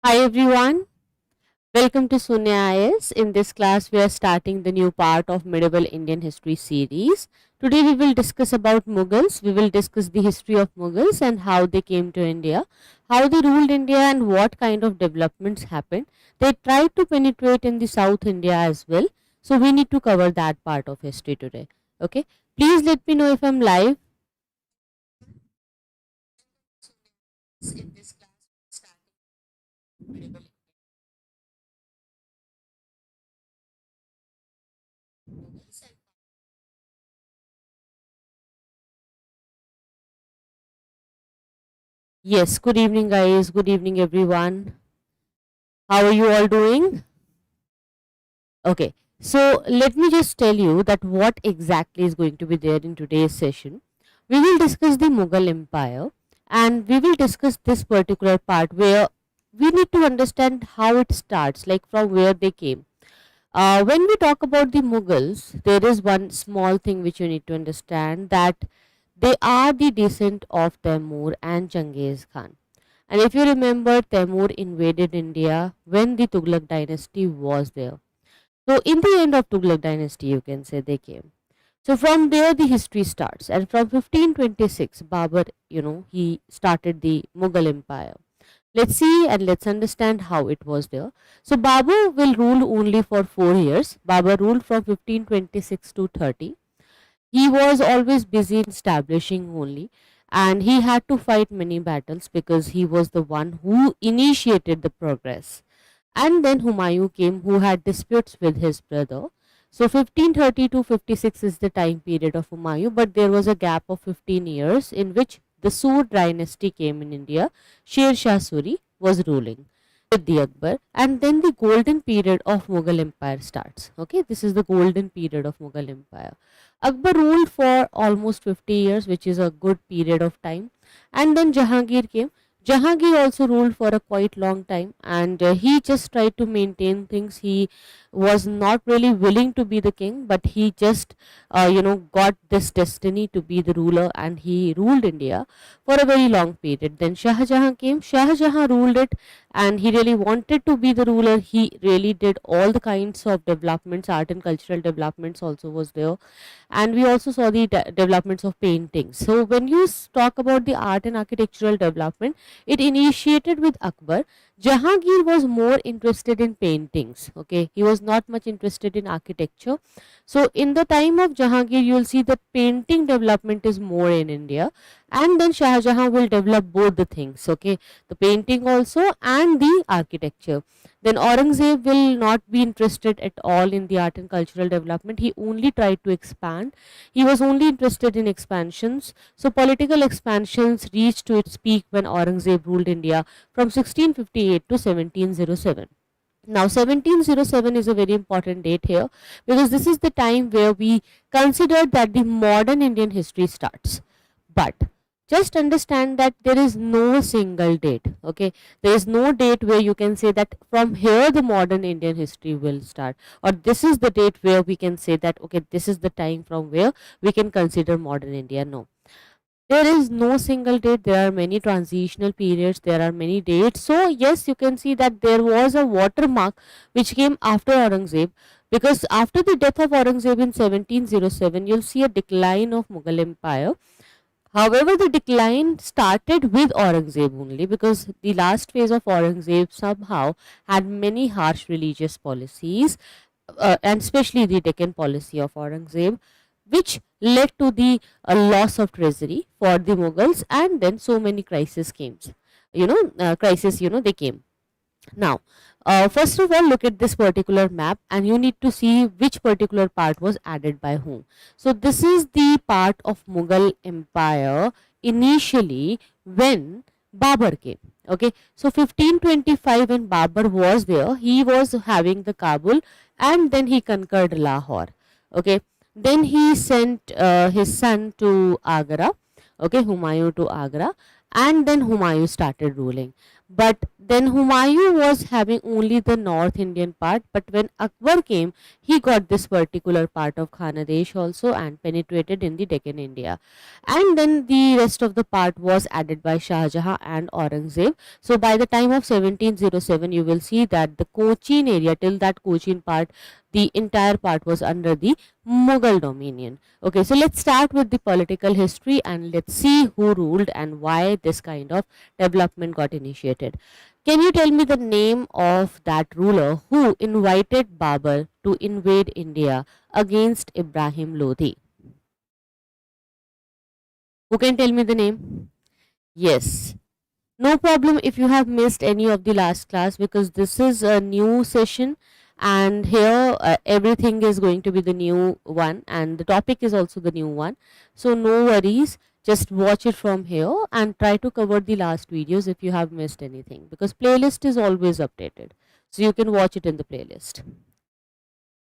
Hi everyone, welcome to Sunya IAS. In this class, we are starting the new part of Medieval Indian History series. Today we will discuss about Mughals. We will discuss the history of Mughals and how they came to India, how they ruled India and what kind of developments happened. They tried to penetrate in the South India as well. So we need to cover that part of history today. Okay, please let me know if I'm live. In this class, starting medieval Mughals and yes, good evening, guys. Good evening, everyone. How are you all doing? Okay, so let me just tell you that what exactly is going to be there in today's session. We will discuss the Mughal Empire and we will discuss this particular part where we need to understand how it starts, like from where they came. When we talk about the Mughals, there is one small thing which you need to understand, that they are the descent of Taimur and Genghis Khan. And if you remember, Taimur invaded India when the Tughlaq dynasty was there. So, in the end of Tughlaq dynasty, you can say they came. So, from there the history starts. And from 1526, Babur, he started the Mughal Empire. Let's see and let's understand how it was there. So, Babur will rule only for 4 years. Babur ruled from 1526 to 30. He was always busy in establishing only, and he had to fight many battles because he was the one who initiated the progress. And then Humayun came, who had disputes with his brother. So 1530 to 56 is the time period of Humayun, but there was a gap of 15 years in which the Sur dynasty came in India. Sher Shah Suri was ruling with the Akbar, and then the golden period of Mughal Empire starts. Okay, this is the golden period of Mughal Empire. Akbar ruled for almost 50 years, which is a good period of time, and then Jahangir came. Jahangir also ruled for a quite long time, and he just tried to maintain things. He was not really willing to be the king, but he just, got this destiny to be the ruler, and he ruled India for a very long period. Then Shah Jahan came. Shah Jahan ruled it, and he really wanted to be the ruler. He really did all the kinds of developments, art and cultural developments also was there, and we also saw the developments of painting. So when you talk about the art and architectural development, it initiated with Akbar. Jahangir was more interested in paintings. Okay, he was not much interested in architecture. So in the time of Jahangir, you will see that painting development is more in India, and then Shah Jahan will develop both the things. Okay, the painting also and the architecture. Then Aurangzeb will not be interested at all in the art and cultural development. He only tried to expand. He was only interested in expansions. So political expansions reached to its peak when Aurangzeb ruled India from 1658 to 1707. Now 1707 is a very important date here, because this is the time where we consider that the modern Indian history starts. But just understand that there is no single date. Okay, there is no date where you can say that from here the modern Indian history will start, or this is the date where we can say that okay, this is the time from where we can consider modern India. No, there is no single date. There are many transitional periods, there are many dates. So yes, you can see that there was a watermark which came after Aurangzeb, because after the death of Aurangzeb in 1707, you'll see a decline of Mughal Empire. However, the decline started with Aurangzeb only, because the last phase of Aurangzeb somehow had many harsh religious policies, and especially the Deccan policy of Aurangzeb, which led to the loss of treasury for the Mughals, and then so many crises came. They came. Now, first of all, look at this particular map, and you need to see which particular part was added by whom. So, this is the part of Mughal Empire initially when Babur came. Okay, so 1525 when Babur was there, he was having the Kabul, and then he conquered Lahore. Okay, then he sent his son to Agra. Okay, Humayun to Agra, and then Humayun started ruling. But then Humayun was having only the North Indian part, but when Akbar came, he got this particular part of Khanadesh also and penetrated in the Deccan India. And then the rest of the part was added by Shah Jahan and Aurangzeb. So by the time of 1707, you will see that the Cochin area, till that Cochin part, the entire part was under the Mughal dominion. Okay, so let's start with the political history and let's see who ruled and why this kind of development got initiated. Can you tell me the name of that ruler who invited Babur to invade India against Ibrahim Lodi? Who can tell me the name? Yes. No problem if you have missed any of the last class, because this is a new session and here everything is going to be the new one and the topic is also the new one. So no worries, just watch it from here and try to cover the last videos if you have missed anything, because playlist is always updated. So you can watch it in the playlist.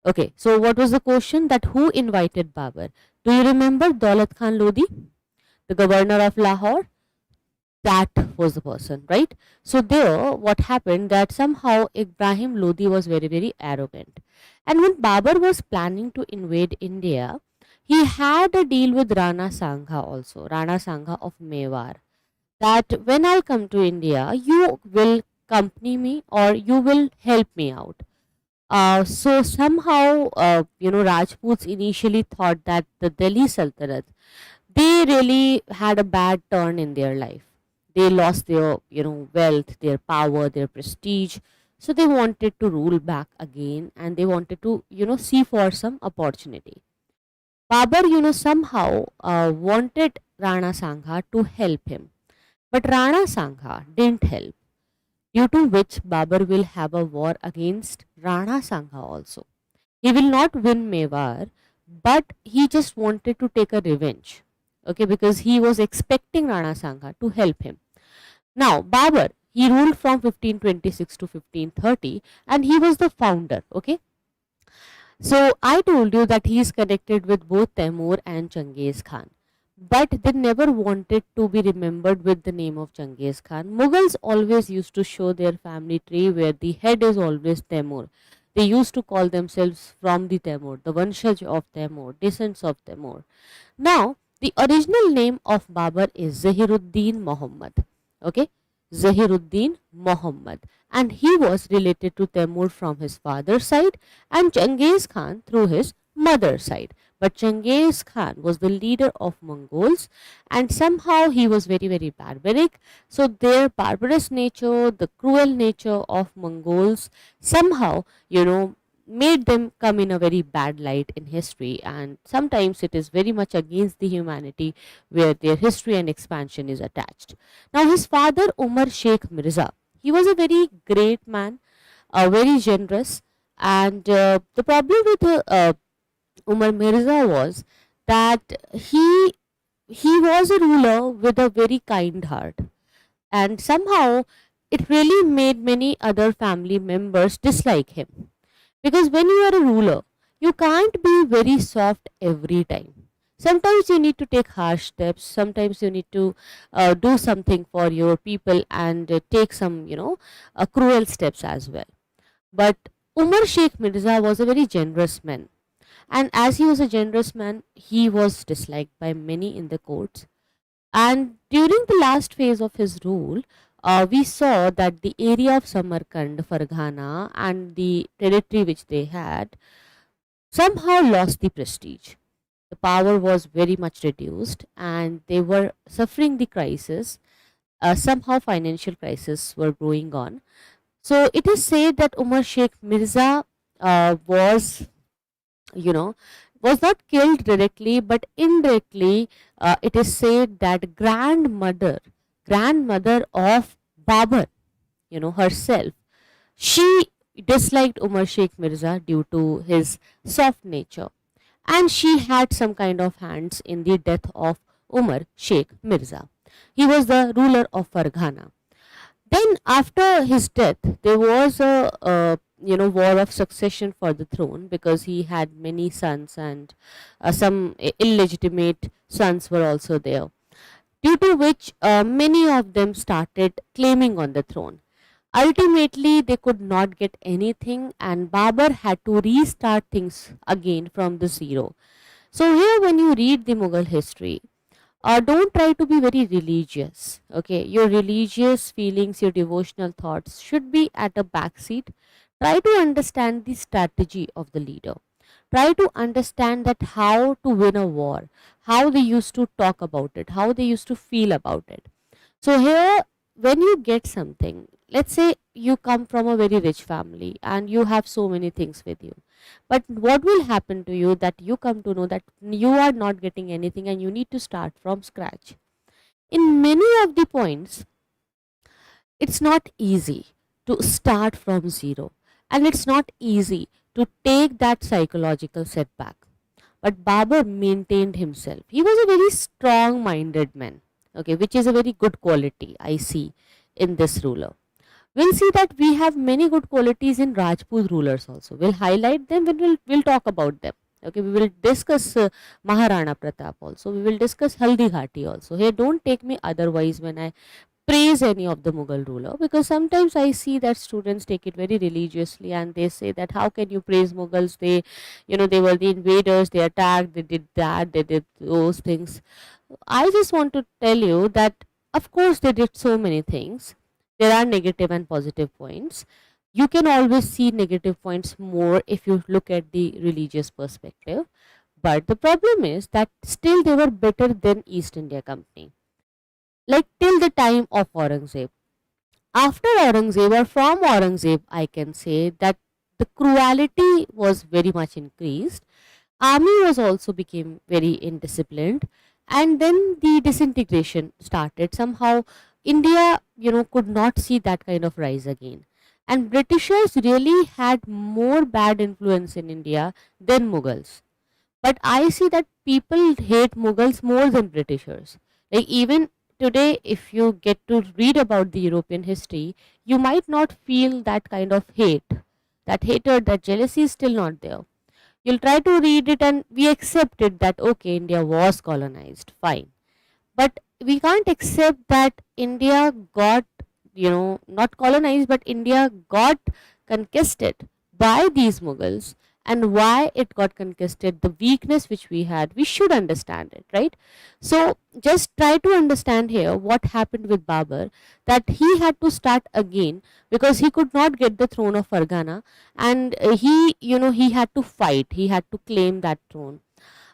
Okay, so what was the question? That who invited Babur? Do you remember Daulat Khan Lodi, the governor of Lahore? That was the person, right? So there what happened, that somehow Ibrahim Lodi was very very arrogant, and when Babur was planning to invade India, he had a deal with Rana Sangha also, Rana Sangha of Mewar, that when I come to India, you will accompany me or you will help me out. So somehow, Rajputs initially thought that the Delhi Sultanate, they really had a bad turn in their life. They lost their, wealth, their power, their prestige. So they wanted to rule back again and they wanted to, see for some opportunity. Babur, somehow wanted Rana Sangha to help him. But Rana Sangha didn't help, due to which Babur will have a war against Rana Sangha also. He will not win Mewar, but he just wanted to take a revenge. Okay, because he was expecting Rana Sangha to help him. Now, Babur, he ruled from 1526 to 1530 and he was the founder. Okay, so I told you that he is connected with both Temur and Genghis Khan, but they never wanted to be remembered with the name of Genghis Khan. Mughals always used to show their family tree where the head is always Temur. They used to call themselves from the Temur, the Vanshaj of Temur, descendants of Temur. Now, the original name of Babur is Zahiruddin Muhammad. Okay, Zahiruddin Muhammad, and he was related to Temur from his father's side and Genghis Khan through his mother's side. But Genghis Khan was the leader of Mongols and somehow he was very very barbaric. So their barbarous nature, the cruel nature of Mongols somehow, made them come in a very bad light in history, and sometimes it is very much against the humanity where their history and expansion is attached. Now his father Umar Sheikh Mirza, he was a very great man, very generous, and the problem with Umar Mirza was that he was a ruler with a very kind heart, and somehow it really made many other family members dislike him, because when you are a ruler, you can't be very soft every time. Sometimes you need to take harsh steps. Sometimes you need to do something for your people and take some, cruel steps as well. But Umar Sheikh Mirza was a very generous man. And as he was a generous man, he was disliked by many in the courts. And during the last phase of his rule, we saw that the area of Samarkand, Farghana, and the territory which they had somehow lost the prestige. The power was very much reduced, and they were suffering the crisis. Somehow, financial crisis were going on. So it is said that Umar Sheikh Mirza was, you know, was not killed directly, but indirectly, it is said that grandmother of Babur, herself, she disliked Umar Sheikh Mirza due to his soft nature, and she had some kind of hands in the death of Umar Sheikh Mirza. He was the ruler of Farghana. Then, after his death, there was a war of succession for the throne, because he had many sons and some illegitimate sons were also there. due to which many of them started claiming on the throne. Ultimately, they could not get anything, and Babur had to restart things again from the zero. So, here, when you read the Mughal history, don't try to be very religious. Okay, your religious feelings, your devotional thoughts should be at a backseat. Try to understand the strategy of the leader. Try to understand that how to win a war, how they used to talk about it, how they used to feel about it. So here, when you get something, let's say you come from a very rich family and you have so many things with you, but what will happen to you that you come to know that you are not getting anything and you need to start from scratch. In many of the points, it's not easy to start from zero, and it's not easy to take that psychological setback. But Babur maintained himself. He was a very strong minded man, okay, which is a very good quality I see in this ruler. We'll see that we have many good qualities in Rajput rulers also. We'll highlight them when we'll talk about them. Okay, we will discuss Maharana Pratap also. We will discuss Haldi Ghati also. Here, don't take me otherwise when I praise any of the Mughal ruler, because sometimes I see that students take it very religiously and they say that how can you praise Mughals? They, they were the invaders, they attacked, they did that, they did those things. I just want to tell you that of course they did so many things. There are negative and positive points. You can always see negative points more if you look at the religious perspective. But the problem is that still they were better than East India Company. Like till the time of Aurangzeb. After Aurangzeb or from Aurangzeb, I can say that the cruelty was very much increased. Army was also became very indisciplined, and then the disintegration started. Somehow India, could not see that kind of rise again. And Britishers really had more bad influence in India than Mughals. But I see that people hate Mughals more than Britishers. Like even today, if you get to read about the European history, you might not feel that kind of hate. That hatred, that jealousy is still not there. You'll try to read it and we accept it that okay, India was colonized, fine. But we can't accept that India got, not colonized, but India got conquested by these Mughals, and why it got conquested, the weakness which we had, we should understand it, right? So just try to understand here what happened with Babur, that he had to start again because he could not get the throne of Fargana, and he had to fight, he had to claim that throne.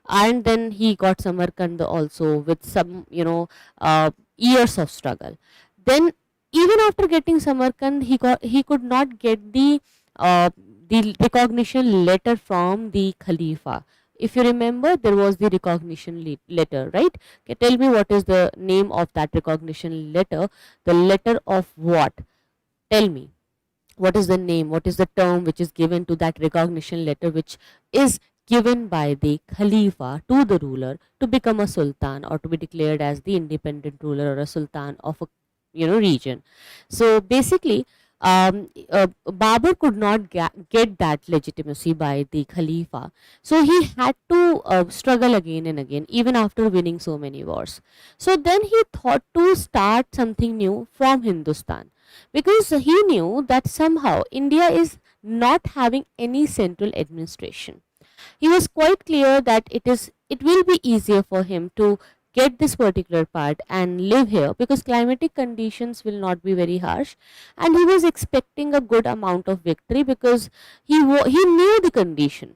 And then he got Samarkand also with some years of struggle. Then even after getting Samarkand, he could not get uh, the recognition letter from the Khalifa. If you remember, there was the recognition letter, right? Okay, tell me what is the name of that recognition letter? The letter of what? Tell me what is the name, what is the term which is given to that recognition letter, which is given by the Khalifa to the ruler to become a sultan or to be declared as the independent ruler or a sultan of a region. So basically, Babur could not get that legitimacy by the Khalifa, so he had to struggle again and again, even after winning so many wars. So then he thought to start something new from Hindustan, because he knew that somehow India is not having any central administration. He was quite clear that it will be easier for him to get this particular part and live here because climatic conditions will not be very harsh, and he was expecting a good amount of victory because he knew the condition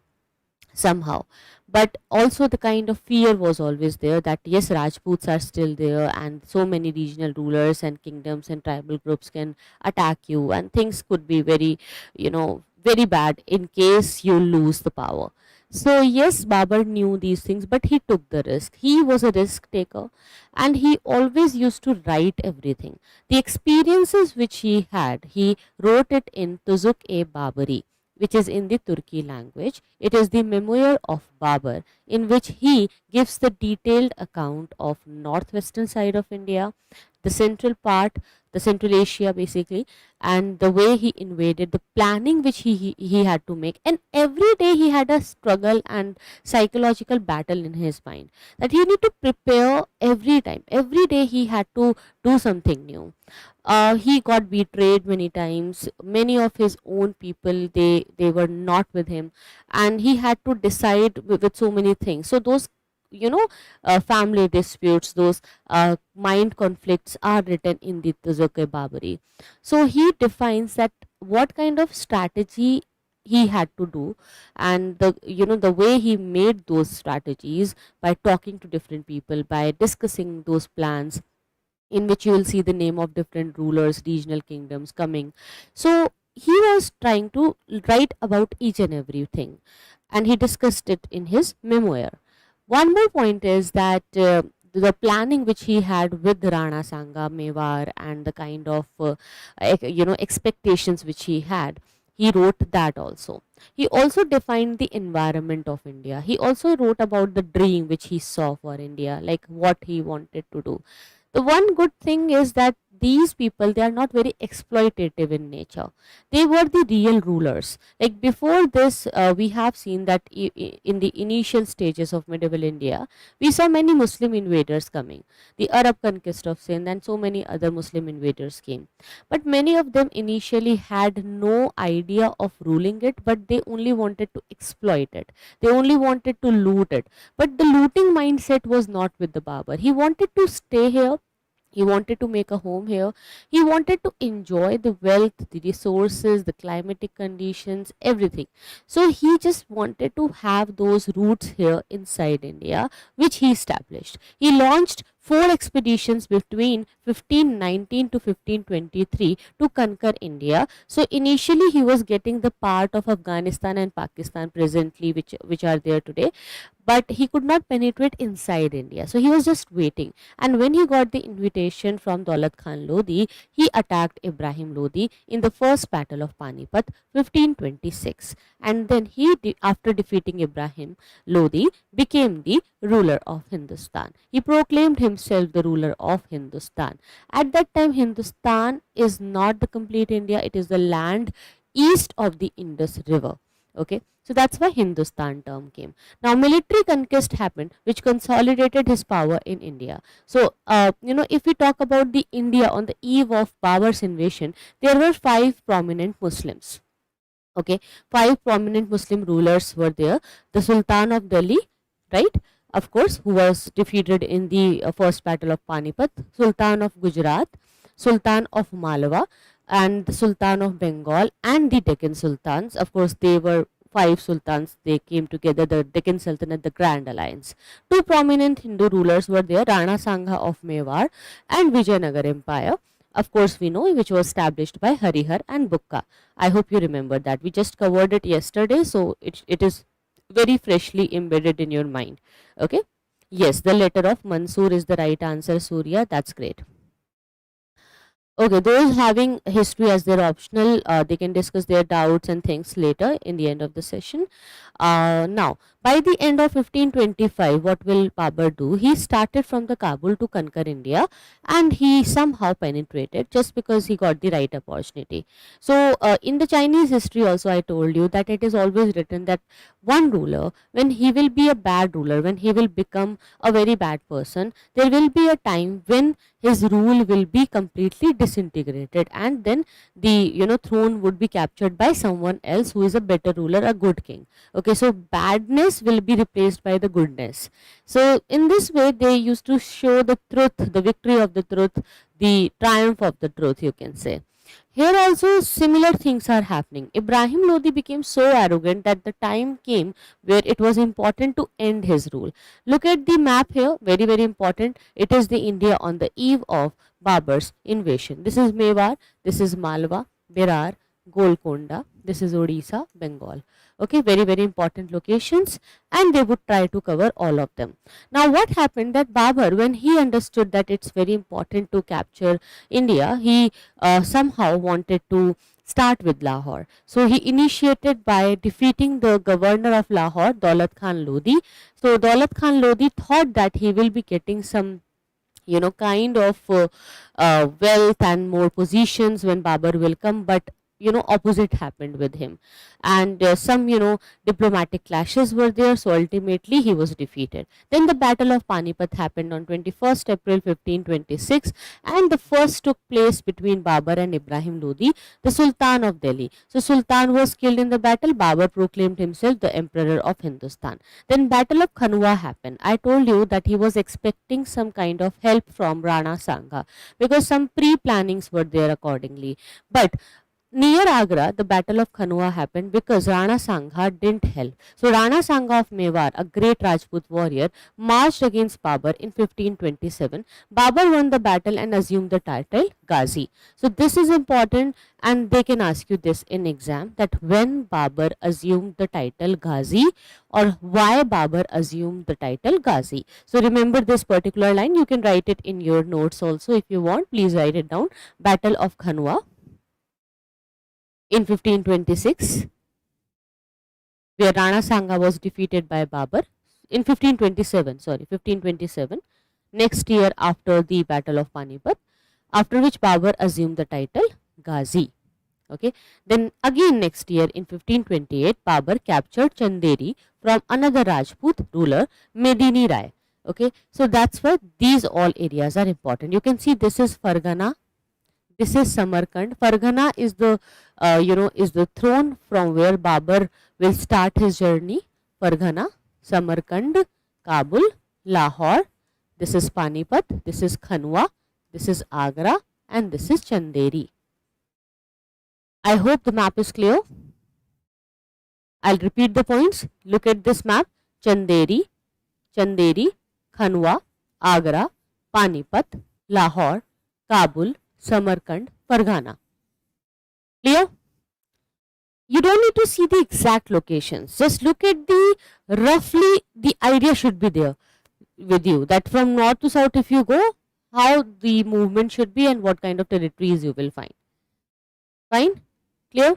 somehow. But also the kind of fear was always there that yes, Rajputs are still there and so many regional rulers and kingdoms and tribal groups can attack you, and things could be very, very bad in case you lose the power. So yes, Babur knew these things, but he took the risk. He was a risk taker, and he always used to write everything. The experiences which he had, he wrote it in Tuzuk-e-Babari, which is in the Turki language. It is the memoir of Babur, in which he gives the detailed account of northwestern side of India, the central part, the Central Asia basically, and the way he invaded, the planning which he had to make, and every day he had a struggle and psychological battle in his mind that he need to prepare every time. Every day he had to do something new. He got betrayed many times. Many of his own people, they were not with him, and he had to decide with so many things. So those, you know, family disputes, those mind conflicts are written in the Tazuk-e Babari. So he defines that what kind of strategy he had to do, and the, you know, the way he made those strategies by talking to different people, by discussing those plans in which you will see the name of different rulers, regional kingdoms coming. So he was trying to write about each and everything, and he discussed it in his memoir. One more point is that the planning which he had with Rana Sanga, Mewar, and the kind of expectations which he had, he wrote that also. He also defined the environment of India. He also wrote about the dream which he saw for India, like what he wanted to do. The one good thing is that these people, they are not very exploitative in nature. They were the real rulers. Like before this, we have seen that in the initial stages of medieval India, we saw many Muslim invaders coming. The Arab conquest of Sindh and so many other Muslim invaders came, but many of them initially had no idea of ruling it, but they only wanted to exploit it. They only wanted to loot it. But the looting mindset was not with the Babur. He wanted to stay here. He wanted to make a home here. He wanted to enjoy the wealth, the resources, the climatic conditions, everything. So he just wanted to have those roots here inside India, which he established. He launched 4 expeditions between 1519 to 1523 to conquer India. So initially he was getting the part of Afghanistan and Pakistan presently, which are there today, but he could not penetrate inside India. So he was just waiting. And when he got the invitation from Daulat Khan Lodi, he attacked Ibrahim Lodi in the first battle of Panipat, 1526. And then he, after defeating Ibrahim Lodi, became the ruler of Hindustan. He proclaimed himself the ruler of Hindustan. At that time, Hindustan is not the complete India, it is the land east of the Indus River. Okay, so that's why Hindustan term came. Now military conquest happened, which consolidated his power in India. So if we talk about the India on the eve of Babur's invasion, there were 5 prominent Muslims. Okay, 5 prominent Muslim rulers were there. The Sultan of Delhi, right, of course, who was defeated in the first battle of Panipat. Sultan of Gujarat, Sultan of Malwa, and the Sultan of Bengal, and the Deccan Sultans. Of course, they were 5 sultans. They came together, the Deccan Sultanate, the Grand Alliance. 2 prominent Hindu rulers were there, Rana Sangha of Mewar and Vijayanagar Empire. Of course, we know, which was established by Harihar and Bukka. I hope you remember that. We just covered it yesterday, so it is very freshly embedded in your mind. Okay. Yes, the letter of Mansoor is the right answer, Surya. That's great. Okay, those having history as their optional, they can discuss their doubts and things later in the end of the session. Now, by the end of 1525, what will Babur do? He started from the Kabul to conquer India, and he somehow penetrated just because he got the right opportunity. So, in the Chinese history also, I told you that it is always written that one ruler, when he will be a bad ruler, when he will become a very bad person, there will be a time when his rule will be completely disintegrated, and then the throne would be captured by someone else who is a better ruler, a good king. Okay, so badness will be replaced by the goodness. So in this way they used to show the truth, the victory of the truth, the triumph of the truth, you can say. Here also similar things are happening. Ibrahim Lodi became so arrogant that the time came where it was important to end his rule. Look at the map here, very very important. It is the India on the eve of Babur's invasion. This is Mewar, this is Malwa, Berar, Golconda, this is Odisha, Bengal. Okay, very very important locations, and they would try to cover all of them. Now what happened, that Babur, when he understood that it's very important to capture India, he somehow wanted to start with Lahore. So he initiated by defeating the governor of Lahore, Daulat Khan Lodi. So Daulat Khan Lodi thought that he will be getting some kind of wealth and more positions when Babur will come, but opposite happened with him, and some diplomatic clashes were there, so ultimately he was defeated. Then the Battle of Panipat happened on 21st April 1526, and the first took place between Babur and Ibrahim Lodi, the Sultan of Delhi. So Sultan was killed in the battle. Babur proclaimed himself the Emperor of Hindustan. Then Battle of Khanwa happened. I told you that he was expecting some kind of help from Rana Sangha, because some pre-plannings were there accordingly. But near Agra, the Battle of Khanwa happened because Rana Sangha didn't help. So Rana Sangha of Mewar, a great Rajput warrior, marched against Babur in 1527. Babur won the battle and assumed the title Ghazi. So this is important, and they can ask you this in exam, that when Babur assumed the title Ghazi, or why Babur assumed the title Ghazi. So remember this particular line. You can write it in your notes also if you want. Please write it down. Battle of Khanwa in 1526, where Rana Sangha was defeated by Babur in 1527, sorry, 1527, next year after the Battle of Panipat, after which Babur assumed the title Ghazi. Okay. Then again next year in 1528, Babur captured Chanderi from another Rajput ruler, Medini Rai. Okay. So that's why these all areas are important. You can see this is Fargana, this is Samarkand. Fargana is the is the throne from where Babur will start his journey. Fargana, Samarkand, Kabul, Lahore. This is Panipat. This is Khanwa. This is Agra, and this is Chanderi. I hope the map is clear. I'll repeat the points. Look at this map. Chanderi, Khanwa, Agra, Panipat, Lahore, Kabul, Samarkand, Fargana. Clear? You don't need to see the exact locations. Just look at the roughly, the idea should be there with you, that from north to south if you go, how the movement should be and what kind of territories you will find. Fine? Clear?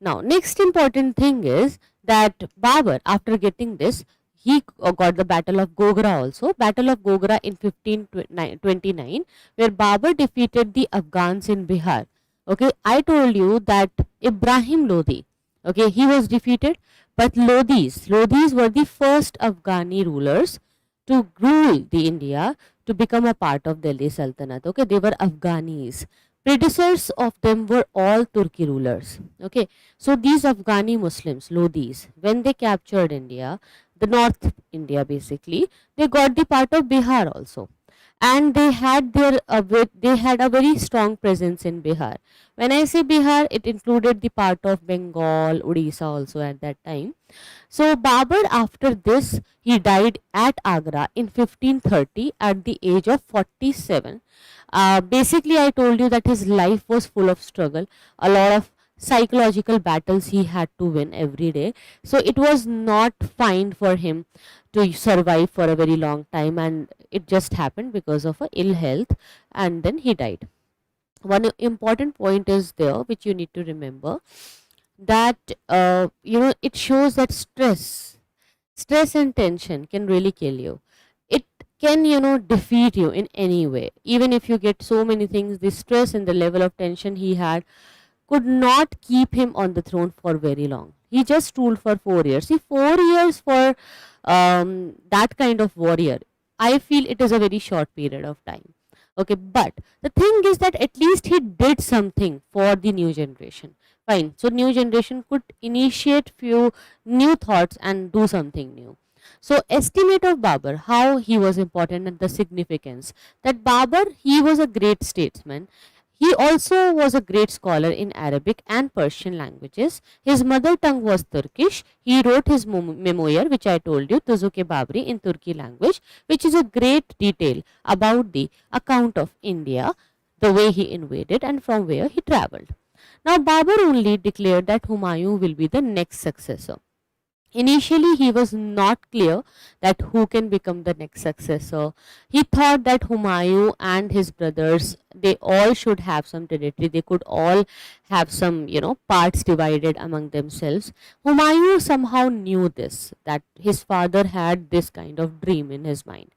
Now, next important thing is that Babur, after getting this, he got the Battle of Gogra also. Battle of Gogra in 1529, where Babur defeated the Afghans in Bihar. Okay, I told you that Ibrahim Lodi, okay, he was defeated, but Lodis were the first Afghani rulers to rule the India, to become a part of Delhi Sultanate. Okay, they were Afghanis. Predecessors of them were all Turki rulers. Okay, so these Afghani Muslims, Lodis, when they captured India, the North India basically, they got the part of Bihar also, and they had a very strong presence in Bihar. When I say Bihar, it included the part of Bengal, Odisha also at that time. So Babur, after this, he died at Agra in 1530 at the age of 47. Basically, I told you that his life was full of struggle, a lot of psychological battles he had to win every day. So it was not fine for him to survive for a very long time, and it just happened because of a ill health, and then he died. One important point is there which you need to remember, that it shows that stress and tension can really kill you. It can defeat you in any way. Even if you get so many things, the stress and the level of tension he had could not keep him on the throne for very long. He just ruled for 4 years. See, 4 years for that kind of warrior, I feel it is a very short period of time. Okay, but the thing is that at least he did something for the new generation. Fine. So new generation could initiate few new thoughts and do something new. So estimate of Babur, how he was important and the significance. That Babur, he was a great statesman. He also was a great scholar in Arabic and Persian languages. His mother tongue was Turkish. He wrote his memoir, which I told you, Tuzuk-e Babri, in Turki language, which is a great detail about the account of India, the way he invaded and from where he travelled. Now Babur only declared that Humayun will be the next successor. Initially, he was not clear that who can become the next successor. He thought that Humayun and his brothers, they all should have some territory. They could all have some, parts divided among themselves. Humayun somehow knew this, that his father had this kind of dream in his mind.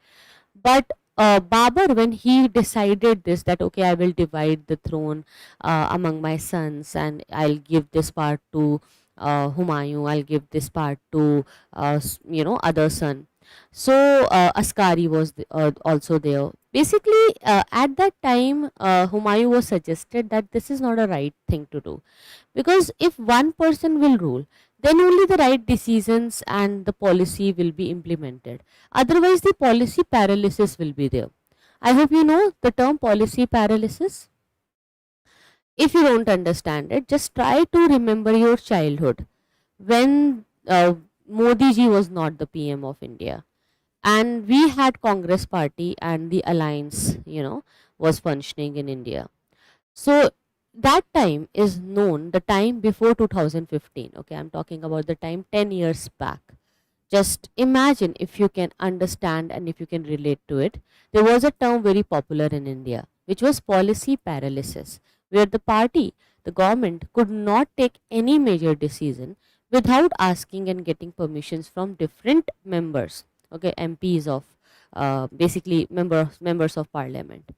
But Babur, when he decided this, that okay, I will divide the throne among my sons, and I'll give this part to Humayun, I'll give this part to other son. So Askari was also there. Basically, at that time, Humayun was suggested that this is not a right thing to do, because if one person will rule, then only the right decisions and the policy will be implemented. Otherwise, the policy paralysis will be there. I hope you know the term policy paralysis. If you don't understand it, just try to remember your childhood when Modi ji was not the PM of India, and we had Congress party and the alliance, was functioning in India. So that time is known, the time before 2015. Okay, I'm talking about the time 10 years back. Just imagine, if you can understand and if you can relate to it, there was a term very popular in India, which was policy paralysis, where the party, the government, could not take any major decision without asking and getting permissions from different members, okay, MPs of basically members of parliament.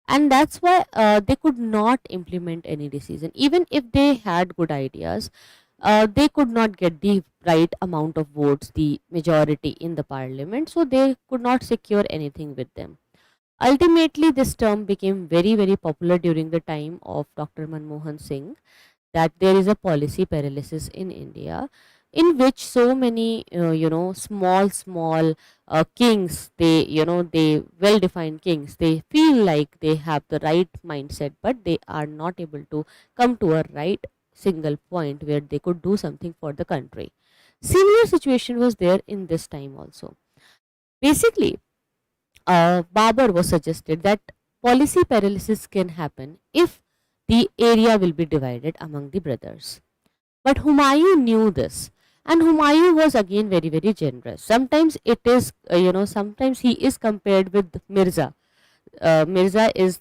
And that's why they could not implement any decision. Even if they had good ideas, they could not get the right amount of votes, the majority in the parliament, so they could not secure anything with them. Ultimately, this term became very, very popular during the time of Dr. Manmohan Singh, that there is a policy paralysis in India, in which so many, small kings, they well defined kings, they feel like they have the right mindset, but they are not able to come to a right single point where they could do something for the country. Similar situation was there in this time also. Basically, Babur was suggested that policy paralysis can happen if the area will be divided among the brothers. But Humayun knew this, and Humayun was again very, very generous. Sometimes it is, sometimes he is compared with Mirza. Mirza is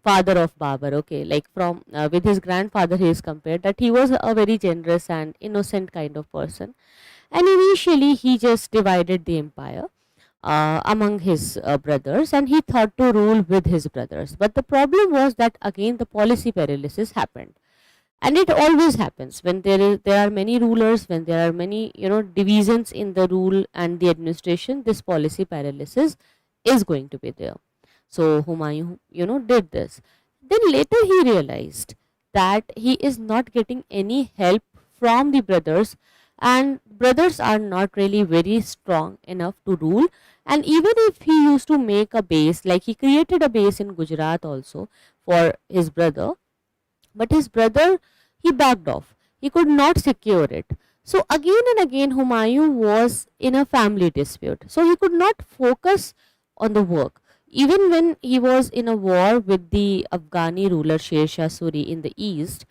father of Babur, okay, like from with his grandfather he is compared, that he was a very generous and innocent kind of person. And initially he just divided the empire among his brothers, and he thought to rule with his brothers. But the problem was that again the policy paralysis happened, and it always happens when there are many rulers, when there are many divisions in the rule and the administration. This policy paralysis is going to be there. So Humayun did this. Then later he realized that he is not getting any help from the brothers, and brothers are not really very strong enough to rule. And even if he used to make a base, like he created a base in Gujarat also for his brother, but his brother, he backed off. He could not secure it. So again and again Humayun was in a family dispute. So he could not focus on the work. Even when he was in a war with the Afghani ruler Sher Shah Suri in the east,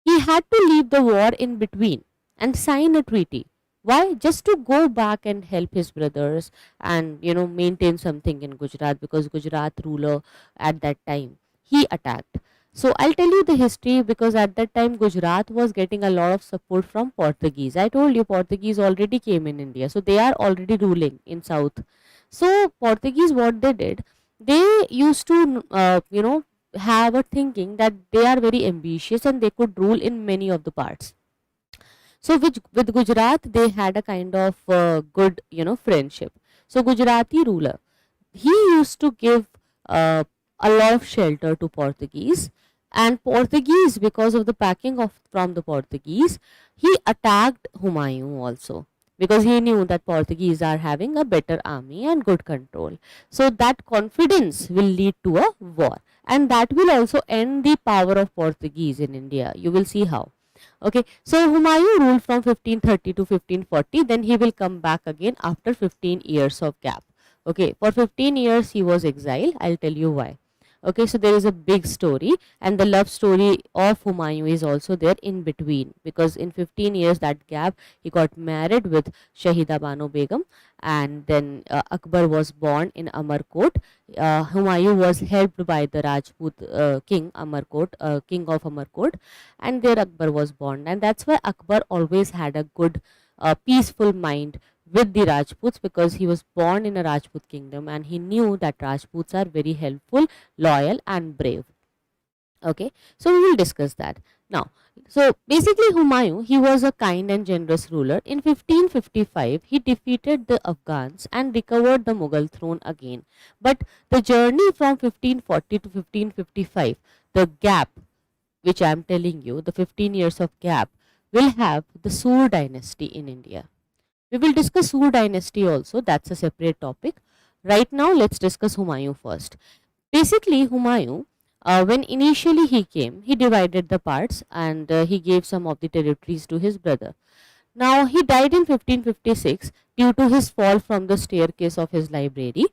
he had to leave the war in between and sign a treaty. Why? Just to go back and help his brothers and maintain something in Gujarat, because Gujarat ruler at that time, he attacked. So I'll tell you the history, because at that time Gujarat was getting a lot of support from Portuguese. I told you Portuguese already came in India, so they are already ruling in south. So Portuguese, what they did, they used to have a thinking that they are very ambitious and they could rule in many of the parts. So with Gujarat, they had a kind of good, friendship. So Gujarati ruler, he used to give a lot of shelter to Portuguese, and Portuguese, because of the packing of from the Portuguese, he attacked Humayun also, because he knew that Portuguese are having a better army and good control. So that confidence will lead to a war, and that will also end the power of Portuguese in India. You will see how. Okay, so Humayun ruled from 1530 to 1540, then he will come back again after 15 years of gap. Okay, for 15 years he was exiled. I'll tell you why. Okay, so there is a big story, and the love story of Humayun is also there in between, because in 15 years, that gap, he got married with Shahida Bano Begum, and then Akbar was born in Amarkot. Humayun was helped by the Rajput king Amarkot, king of Amarkot, and there Akbar was born, and that's why Akbar always had a good peaceful mind with the Rajputs because he was born in a Rajput kingdom and he knew that Rajputs are very helpful, loyal and brave. Okay, so we will discuss that now. So basically Humayun, he was a kind and generous ruler. In 1555 he defeated the Afghans and recovered the Mughal throne again. But the journey from 1540 to 1555, the gap which I am telling you, the 15 years of gap, will have the Sur dynasty in India. We will discuss Sur dynasty also, that's a separate topic. Right now let's discuss Humayun first. Basically Humayun, when initially he came, he divided the parts and he gave some of the territories to his brother. Now he died in 1556 due to his fall from the staircase of his library.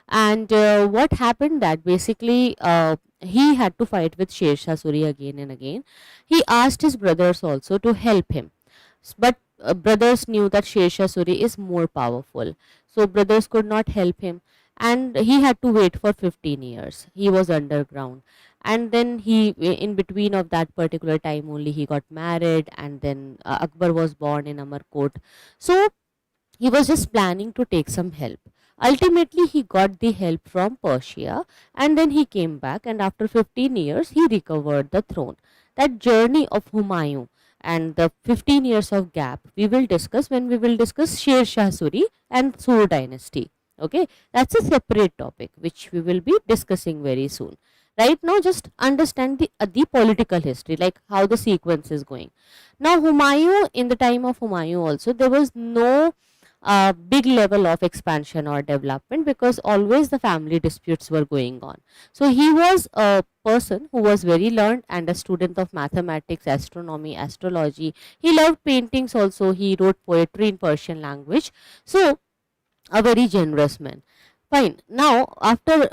And what happened that basically he had to fight with Sher Shah Suri again and again. He asked his brothers also to help him, but brothers knew that Sher Shah Suri is more powerful, so brothers could not help him, and he had to wait for 15 years. He was underground, and then he, in between of that particular time only, he got married, and then Akbar was born in Amarkot. So he was just planning to take some help. Ultimately, he got the help from Persia and then he came back, and after 15 years, he recovered the throne. That journey of Humayun and the 15 years of gap we will discuss when we will discuss Sher Shah Suri and Sur dynasty. Okay, that's a separate topic which we will be discussing very soon. Right now, just understand the political history, like how the sequence is going. Now, Humayun, in the time of Humayun also, there was no big level of expansion or development because always the family disputes were going on. So he was a person who was very learned and a student of mathematics, astronomy, astrology. He loved paintings also. He wrote poetry in Persian language. So a very generous man. Fine. Now, after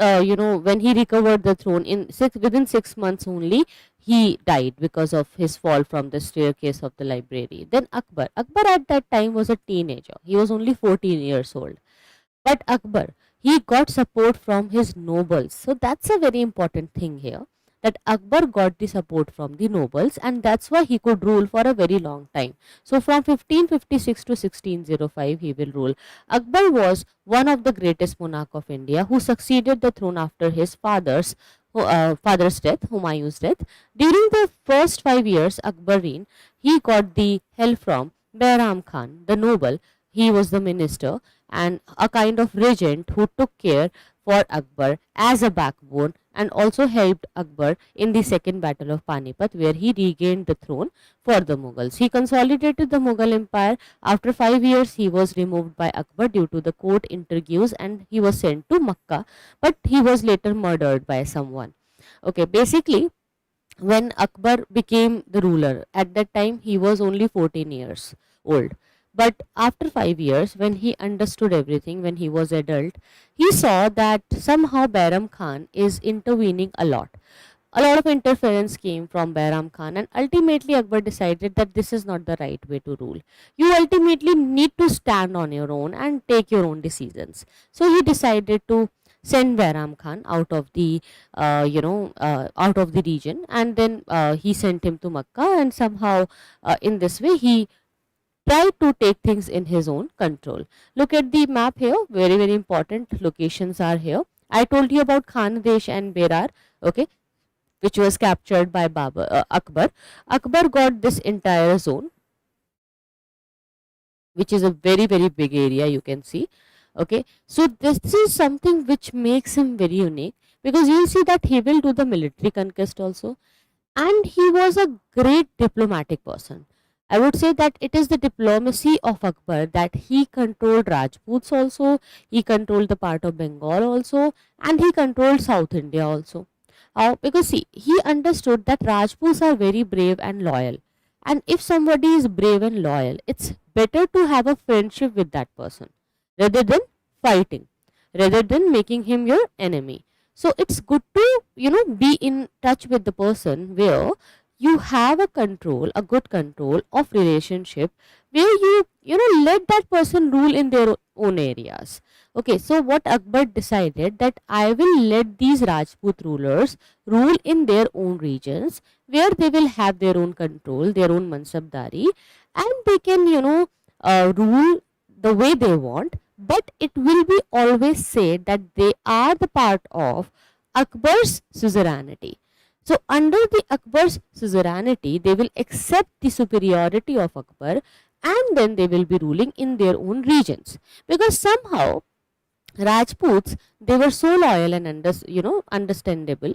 when he recovered the throne within 6 months only, he died because of his fall from the staircase of the library. Then Akbar. Akbar at that time was a teenager. He was only 14 years old. But Akbar, he got support from his nobles. So that's a very important thing here, that Akbar got the support from the nobles, and that's why he could rule for a very long time. So from 1556 to 1605 he will rule. Akbar was one of the greatest monarch of India who succeeded the throne after his father's death, Humayun's death. During the first 5 years Akbar reign, he got the help from Bahram Khan, the noble. He was the minister and a kind of regent who took care for Akbar as a backbone and also helped Akbar in the second battle of Panipat, where he regained the throne for the Mughals. He consolidated the Mughal empire. After 5 years, he was removed by Akbar due to the court intrigues and he was sent to Makkah, but he was later murdered by someone. Okay, basically, when Akbar became the ruler, at that time he was only 14 years old. But after 5 years, when he understood everything, when he was adult, he saw that somehow Bahram Khan is intervening a lot. A lot of interference came from Bahram Khan, and ultimately Akbar decided that this is not the right way to rule. You ultimately need to stand on your own and take your own decisions. So he decided to send Bahram Khan out of the out of the region, and then he sent him to Makkah, and somehow in this way he try to take things in his own control. Look at the map here, very important locations are here. I told you about Khandesh and Berar, okay, which was captured by Akbar. Akbar got this entire zone, which is a very big area, you can see. Okay, so this is something which makes him very unique, because you'll see that he will do the military conquest also, and he was a great diplomatic person. I would say that it is the diplomacy of Akbar that he controlled Rajputs also, he controlled the part of Bengal also, and he controlled South India also. Because see, he understood that Rajputs are very brave and loyal. And if somebody is brave and loyal, it's better to have a friendship with that person rather than fighting, rather than making him your enemy. So it's good to, be in touch with the person where you have a good control of relationship, where let that person rule in their own areas. Okay, so what Akbar decided, that I will let these Rajput rulers rule in their own regions, where they will have their own control, their own mansabdari, and they can rule the way they want, but it will be always said that they are the part of Akbar's suzerainty. So under the Akbar's suzerainty, they will accept the superiority of Akbar, and then they will be ruling in their own regions, because somehow Rajputs, they were so loyal and understandable,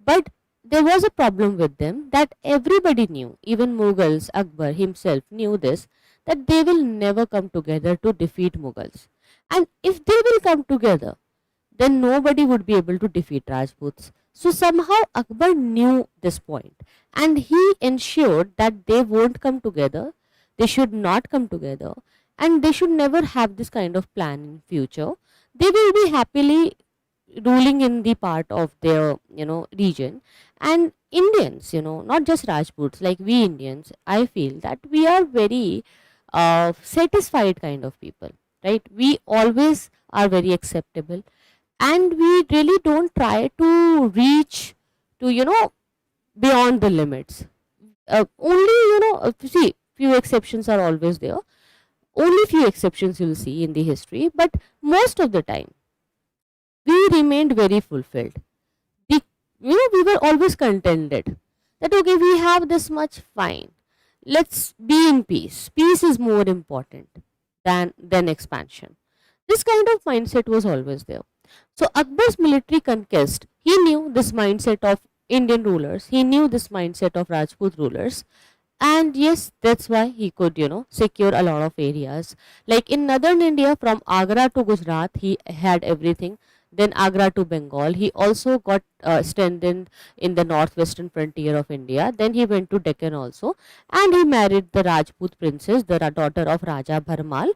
but there was a problem with them that everybody knew, even Mughals, Akbar himself knew this, that they will never come together to defeat Mughals. And if they will come together, then nobody would be able to defeat Rajputs. So somehow Akbar knew this point, and he ensured that they won't come together, they should not come together, and they should never have this kind of plan in future. They will be happily ruling in the part of their region. And Indians, not just Rajputs, like we Indians, I feel that we are very satisfied kind of people, right? We always are very acceptable, and we really don't try to reach to beyond the limits. Only see, few exceptions are always there, only few exceptions you'll see in the history, but most of the time we remained very fulfilled. The, we were always contented that okay, we have this much, fine, let's be in peace. Peace is more important than expansion. This kind of mindset was always there. So Akbar's military conquest, he knew this mindset of Indian rulers, he knew this mindset of Rajput rulers, and yes, that's why he could secure a lot of areas. Like in northern India, from Agra to Gujarat, he had everything. Then Agra to Bengal, he also got strengthened in the northwestern frontier of India. Then he went to Deccan also, and he married the Rajput princess, the daughter of Raja Bharmal.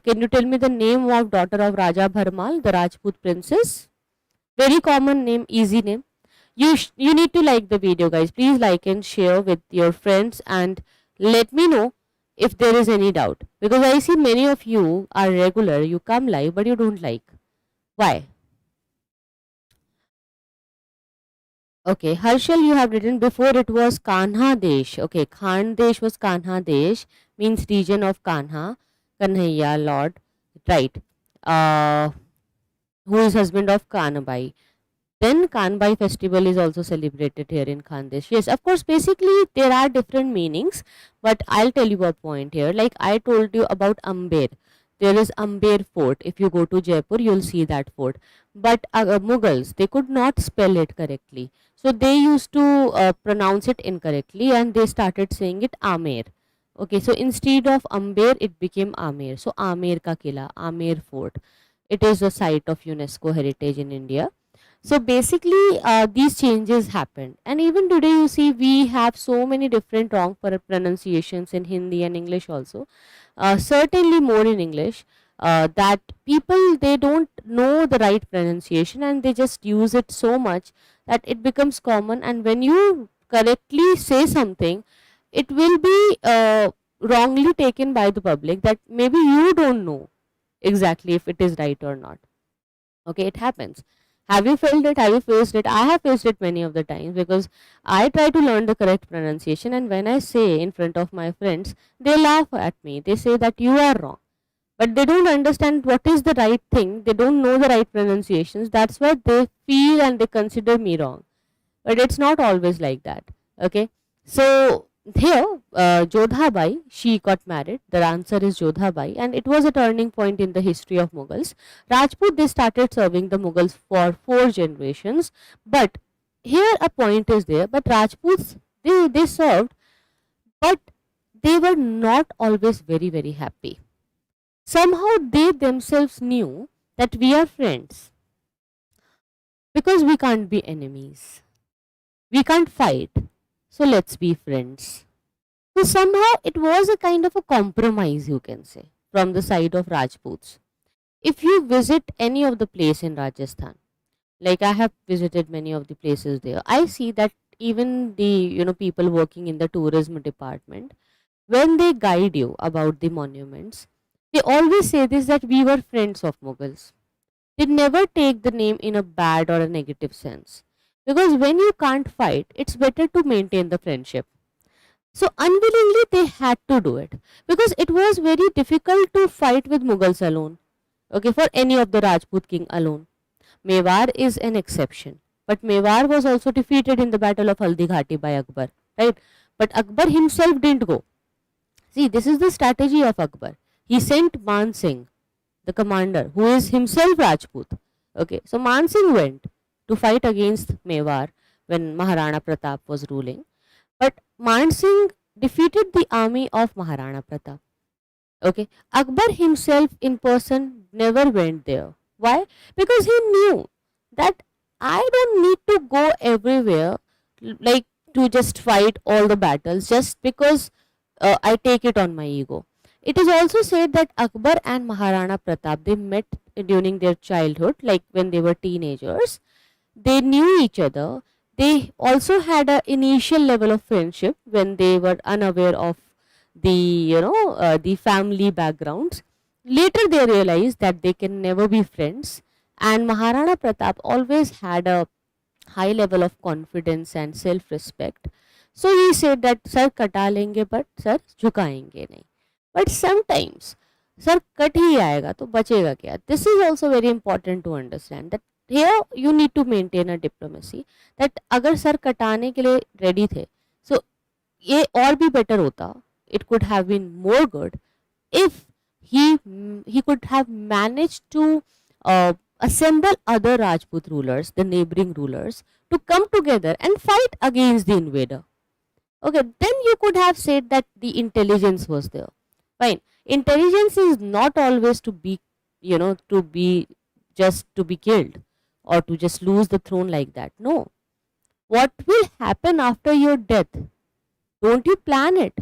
Can you tell me the name of daughter of Raja Bharmal, the Rajput princess? Very common name, easy name. You need to like the video, guys. Please like and share with your friends, and let me know if there is any doubt, because I see many of you are regular, you come live but you don't like. Why? Okay, Harshal, you have written before it was Kanha Desh. Okay, Khan Desh was Kanha Desh, means region of Kanha, Kanhaiya, Lord, right? Uh, who is husband of Kanabai. Then Kanbai festival is also celebrated here in Khandesh. Yes, of course, basically there are different meanings, but I'll tell you a point here. Like I told you about Amber. There is Amber fort. If you go to Jaipur, you'll see that fort. But Mughals, they could not spell it correctly. So they used to pronounce it incorrectly, and they started saying it Amer. Okay, so instead of Amber, it became Amer. So Amer ka Kila, Amer fort. It is a site of UNESCO heritage in India. So basically, these changes happened, and even today you see we have so many different wrong pronunciations in Hindi and English also. Certainly more in English. That people, they don't know the right pronunciation, and they just use it so much that it becomes common. And when you correctly say something, it will be wrongly taken by the public that maybe you don't know exactly if it is right or not. Okay, it happens. Have you felt it? Have you faced it? I have faced it many of the times, because I try to learn the correct pronunciation, and when I say in front of my friends, they laugh at me. They say that you are wrong, but they don't understand what is the right thing. They don't know the right pronunciations. That's why they feel and they consider me wrong. But it's not always like that. Okay, so here Jodhabai, she got married. The answer is Jodhabai, and it was a turning point in the history of Mughals. Rajput, they started serving the Mughals for 4 generations, but here a point is there. But Rajputs, they served, but they were not always very happy. Somehow they themselves knew that we are friends, because we can't be enemies. We can't fight, so let's be friends. So somehow it was a kind of a compromise, you can say, from the side of Rajputs. If you visit any of the place in Rajasthan, like I have visited many of the places there, I see that even the people working in the tourism department, when they guide you about the monuments, they always say this, that we were friends of Mughals. They never take the name in a bad or a negative sense, because when you can't fight, it's better to maintain the friendship. So unwillingly they had to do it, because it was very difficult to fight with Mughals alone. Okay, for any of the Rajput king alone. Mewar is an exception, but Mewar was also defeated in the battle of Haldi Ghati by Akbar, right? But Akbar himself didn't go. See, this is the strategy of Akbar. He sent Man Singh, the commander, who is himself Rajput. Okay, so Man Singh went to fight against Mewar when Maharana Pratap was ruling. But Man Singh defeated the army of Maharana Pratap. Okay, Akbar himself in person never went there. Why? Because he knew that I don't need to go everywhere, like to just fight all the battles just because I take it on my ego. It is also said that Akbar and Maharana Pratap, they met during their childhood, like when they were teenagers. They knew each other. They also had an initial level of friendship when they were unaware of the family backgrounds. Later they realized that they can never be friends, and Maharana Pratap always had a high level of confidence and self respect. So he said that sir कटा लेंगे but sir झुकाएंगे नहीं. But sometimes sir cut ही आएगा तो बचेगा क्या? This is also very important to understand that here you need to maintain a diplomacy, that अगर sir कटाने के लिए ready थे, so ये और भी better होता, it could have been more good if he could have managed to assemble other Rajput rulers, the neighboring rulers, to come together and fight against the invader. Okay, then you could have said that the intelligence was there. Fine. Intelligence is not always to be, to be just to be killed or to just lose the throne like that. No. What will happen after your death? Don't you plan it?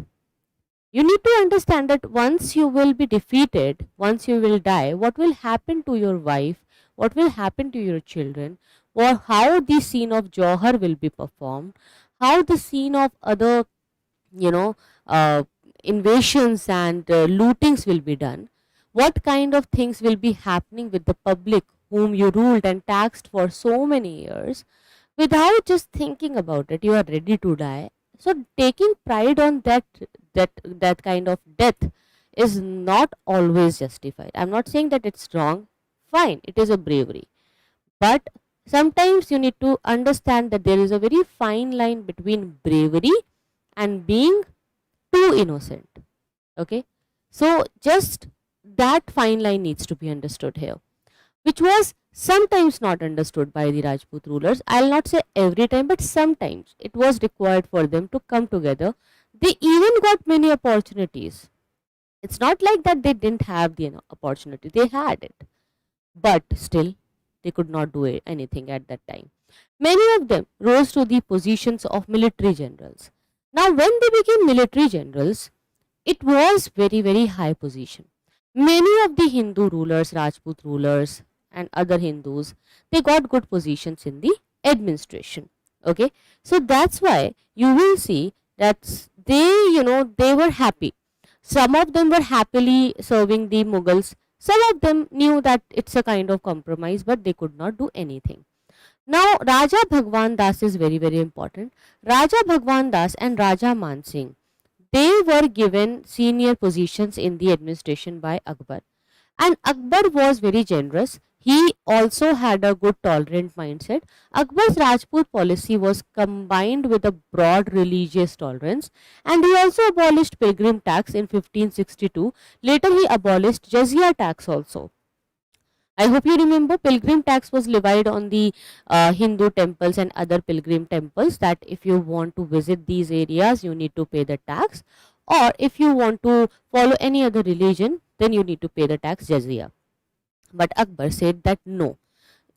You need to understand that once you will be defeated, once you will die, what will happen to your wife, what will happen to your children, or how the scene of Johar will be performed, how the scene of other, you know, uh, invasions and lootings will be done, what kind of things will be happening with the public whom you ruled and taxed for so many years. Without just thinking about it, you are ready to die. So taking pride on that kind of death is not always justified. I'm not saying that it's wrong. Fine, it is a bravery. But sometimes you need to understand that there is a very fine line between bravery and being too innocent. Okay? So just that fine line needs to be understood here, which was sometimes not understood by the Rajput rulers. I'll not say every time, but sometimes it was required for them to come together. They even got many opportunities. It's not like that they didn't have the opportunity, they had it, but still they could not do anything at that time. Many of them rose to the positions of military generals. Now, when they became military generals, it was very, very high position. Many of the Hindu rulers, Rajput rulers, and other Hindus, they got good positions in the administration. Okay, so that's why you will see that they were happy. Some of them were happily serving the Mughals. Some of them knew that it's a kind of compromise, but they could not do anything. Now, Raja Bhagwan Das is very, very important. Raja Bhagwan Das and Raja Man Singh, they were given senior positions in the administration by Akbar. And Akbar was very generous. He also had a good tolerant mindset. Akbar's Rajput policy was combined with a broad religious tolerance, and he also abolished pilgrim tax in 1562. Later he abolished jizya tax also. I hope you remember pilgrim tax was levied on the Hindu temples and other pilgrim temples, that if you want to visit these areas, you need to pay the tax, or if you want to follow any other religion, then you need to pay the tax jizya. But Akbar said that no,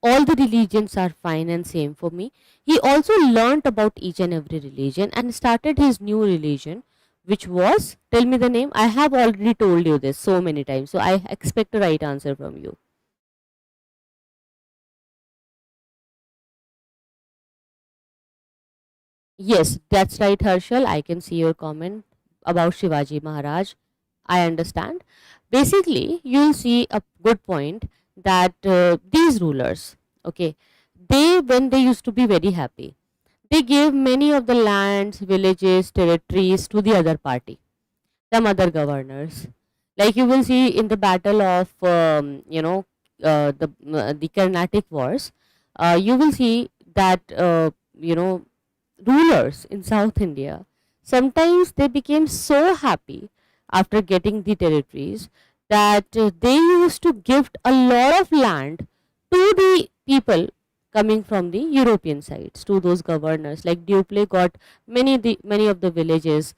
all the religions are fine and same for me. He also learnt about each and every religion and started his new religion, which was, tell me the name. I have already told you this so many times, so I expect a right answer from you. Yes, that's right, Harshal. I can see your comment about Shivaji Maharaj. I understand. Basically, you'll see a good point that these rulers, okay, they when they used to be very happy, They gave many of the lands, villages, territories to the other party, some other governors. Like you will see in the battle of the Carnatic Wars, you will see that rulers in South India sometimes they became so happy after getting the territories that they used to gift a lot of land to the people coming from the European sides, to those governors. Like Dupleix got many of the villages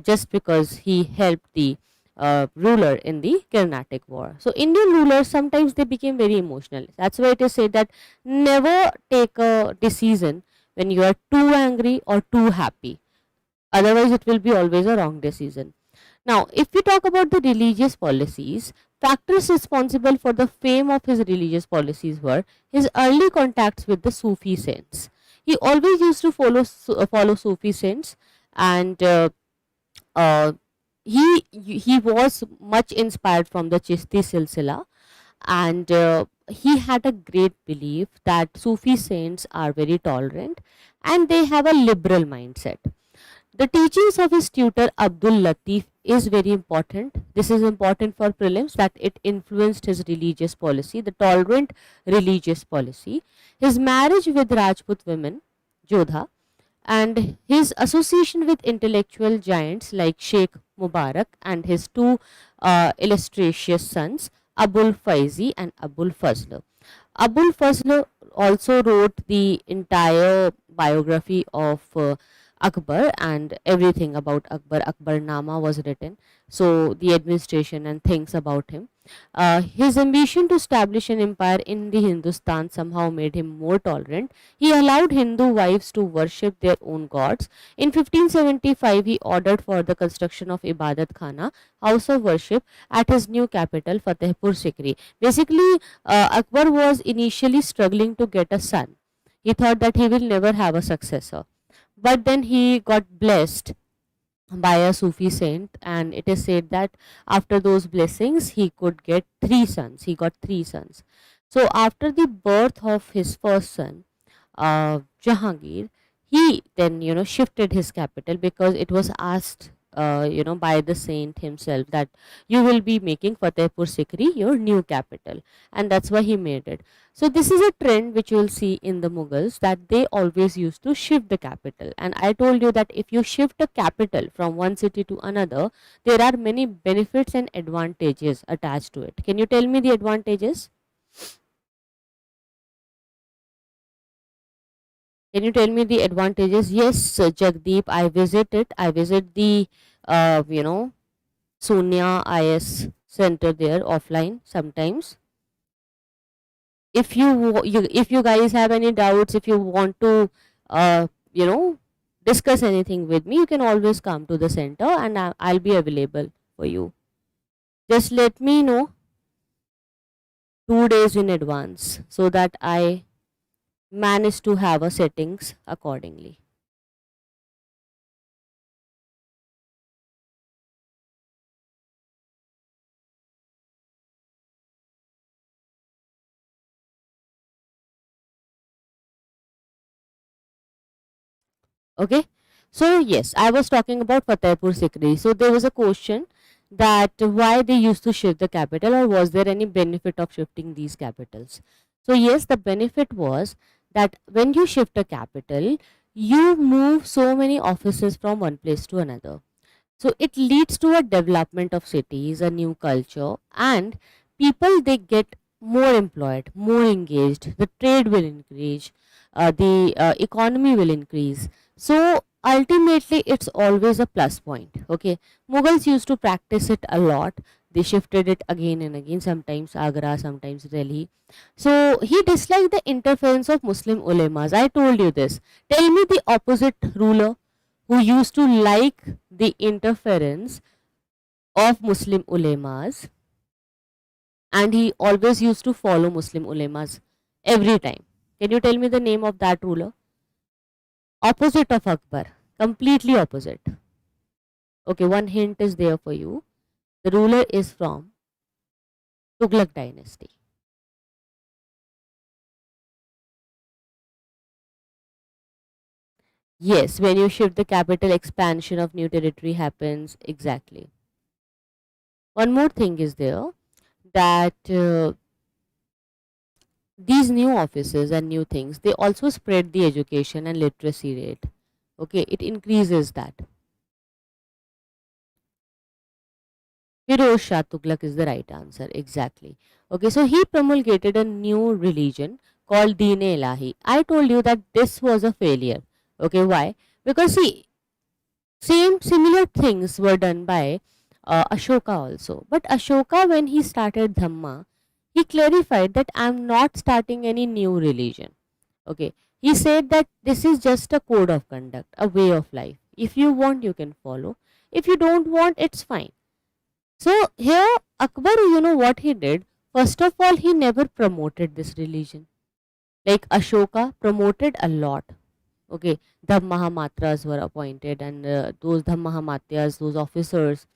just because he helped the ruler in the Carnatic War. So Indian rulers sometimes they became very emotional. That's why it is said that never take a decision when you are too angry or too happy. Otherwise, it will be always a wrong decision. Now, if we talk about the religious policies, factors responsible for the fame of his religious policies were his early contacts with the Sufi saints. He always used to follow Sufi saints, and uh, he was much inspired from the Chishti silsila, and he had a great belief that Sufi saints are very tolerant and they have a liberal mindset. The teachings of his tutor Abdul Latif is very important. This is important for prelims, that it influenced his religious policy, the tolerant religious policy. His marriage with Rajput women, Jodha, and his association with intellectual giants like Sheikh Mubarak and his two illustrious sons, Abul Faizi and Abul Fazl. Abul Fazl also wrote the entire biography of Akbar, and everything about Akbar. Akbar Nama was written, so the administration and things about him. His ambition to establish an empire in the Hindustan somehow made him more tolerant. He allowed Hindu wives to worship their own gods. In 1575, he ordered for the construction of Ibadat Khana, house of worship, at his new capital, Fatehpur Sikri. Basically, Akbar was initially struggling to get a son. He thought that he will never have a successor. But then he got blessed by a Sufi saint, and it is said that after those blessings, he could get three sons. He got three sons. So, after the birth of his first son, Jahangir, he then shifted his capital, because it was asked by the saint himself that you will be making Fatehpur Sikri your new capital, and that's why he made it. So this is a trend which you will see in the Mughals, that they always used to shift the capital, and I told you that if you shift a capital from one city to another, there are many benefits and advantages attached to it. Can you tell me the advantages? Can you tell me the advantages? Yes, Jagdeep, I visit it. I visit the, Sunya IAS center there offline sometimes. If you guys have any doubts, if you want to, uh, you know, discuss anything with me, you can always come to the center, and I'll be available for you. Just let me know 2 days in advance so that I manage to have a settings accordingly. Okay, so yes, I was talking about Fatehpur Sikri. So there was a question that why they used to shift the capital, or was there any benefit of shifting these capitals? So yes, the benefit was that when you shift a capital, you move so many offices from one place to another. So it leads to a development of cities, a new culture, and people they get more employed, more engaged. The trade will increase, the economy will increase. So ultimately, it's always a plus point. Okay, Mughals used to practice it a lot. They shifted it again and again. Sometimes Agra, sometimes Delhi. So he disliked the interference of Muslim ulemas. I told you this. Tell me the opposite ruler who used to like the interference of Muslim ulemas, and he always used to follow Muslim ulemas every time. Can you tell me the name of that ruler? Opposite of Akbar, completely opposite. Okay, one hint is there for you. The ruler is from Tughlaq dynasty. Yes, when you shift the capital, expansion of new territory happens. Exactly. One more thing is there, that these new offices and new things, they also spread the education and literacy rate. Okay, it increases that. Firoz Shah Tughlaq is the right answer. Exactly. Okay, so he promulgated a new religion called Deen Ilahi. I told you that this was a failure. Okay, why? Because see, same similar things were done by Ashoka also. But Ashoka, when he started Dhamma, he clarified that I am not starting any new religion. Okay, he said that this is just a code of conduct, a way of life. If you want, you can follow. If you don't want, it's fine. So here, Akbar, you know what he did? First of all, he never promoted this religion. Like Ashoka promoted a lot. Okay, the Mahamatras were appointed, and those the Mahamatyas, those officers,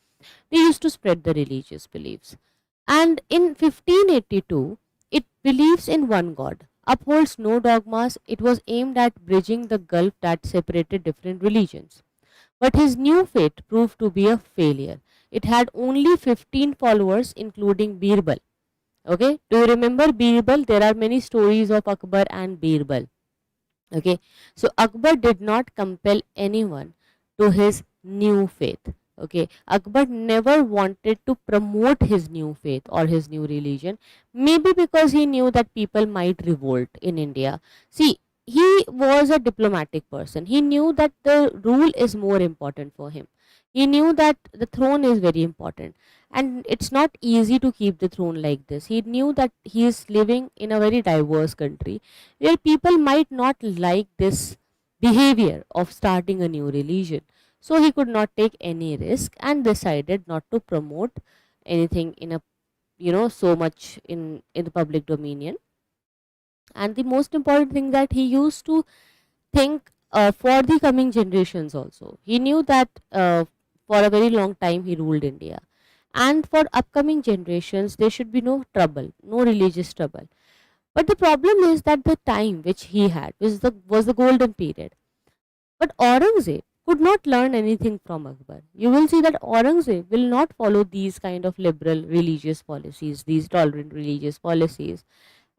they used to spread the religious beliefs. And in 1582, it believes in one God, upholds no dogmas. It was aimed at bridging the gulf that separated different religions. But his new faith proved to be a failure. It had only 15 followers, including Birbal. Okay, do you remember Birbal? There are many stories of Akbar and Birbal. Okay, so Akbar did not compel anyone to his new faith. Okay, Akbar never wanted to promote his new faith or his new religion, maybe because he knew that people might revolt in India. See, he was a diplomatic person. He knew that the rule is more important for him. He knew that the throne is very important, and it's not easy to keep the throne like this. He knew that he is living in a very diverse country where people might not like this behavior of starting a new religion. So he could not take any risk and decided not to promote anything in a, so much in the public dominion. And the most important thing, that he used to think for the coming generations also. He knew that for a very long time he ruled India, and for upcoming generations there should be no trouble, no religious trouble. But the problem is that the time which he had was the golden period. But Aurangzeb could not learn anything from Akbar. You will see that Aurangzeb will not follow these kind of liberal religious policies, these tolerant religious policies,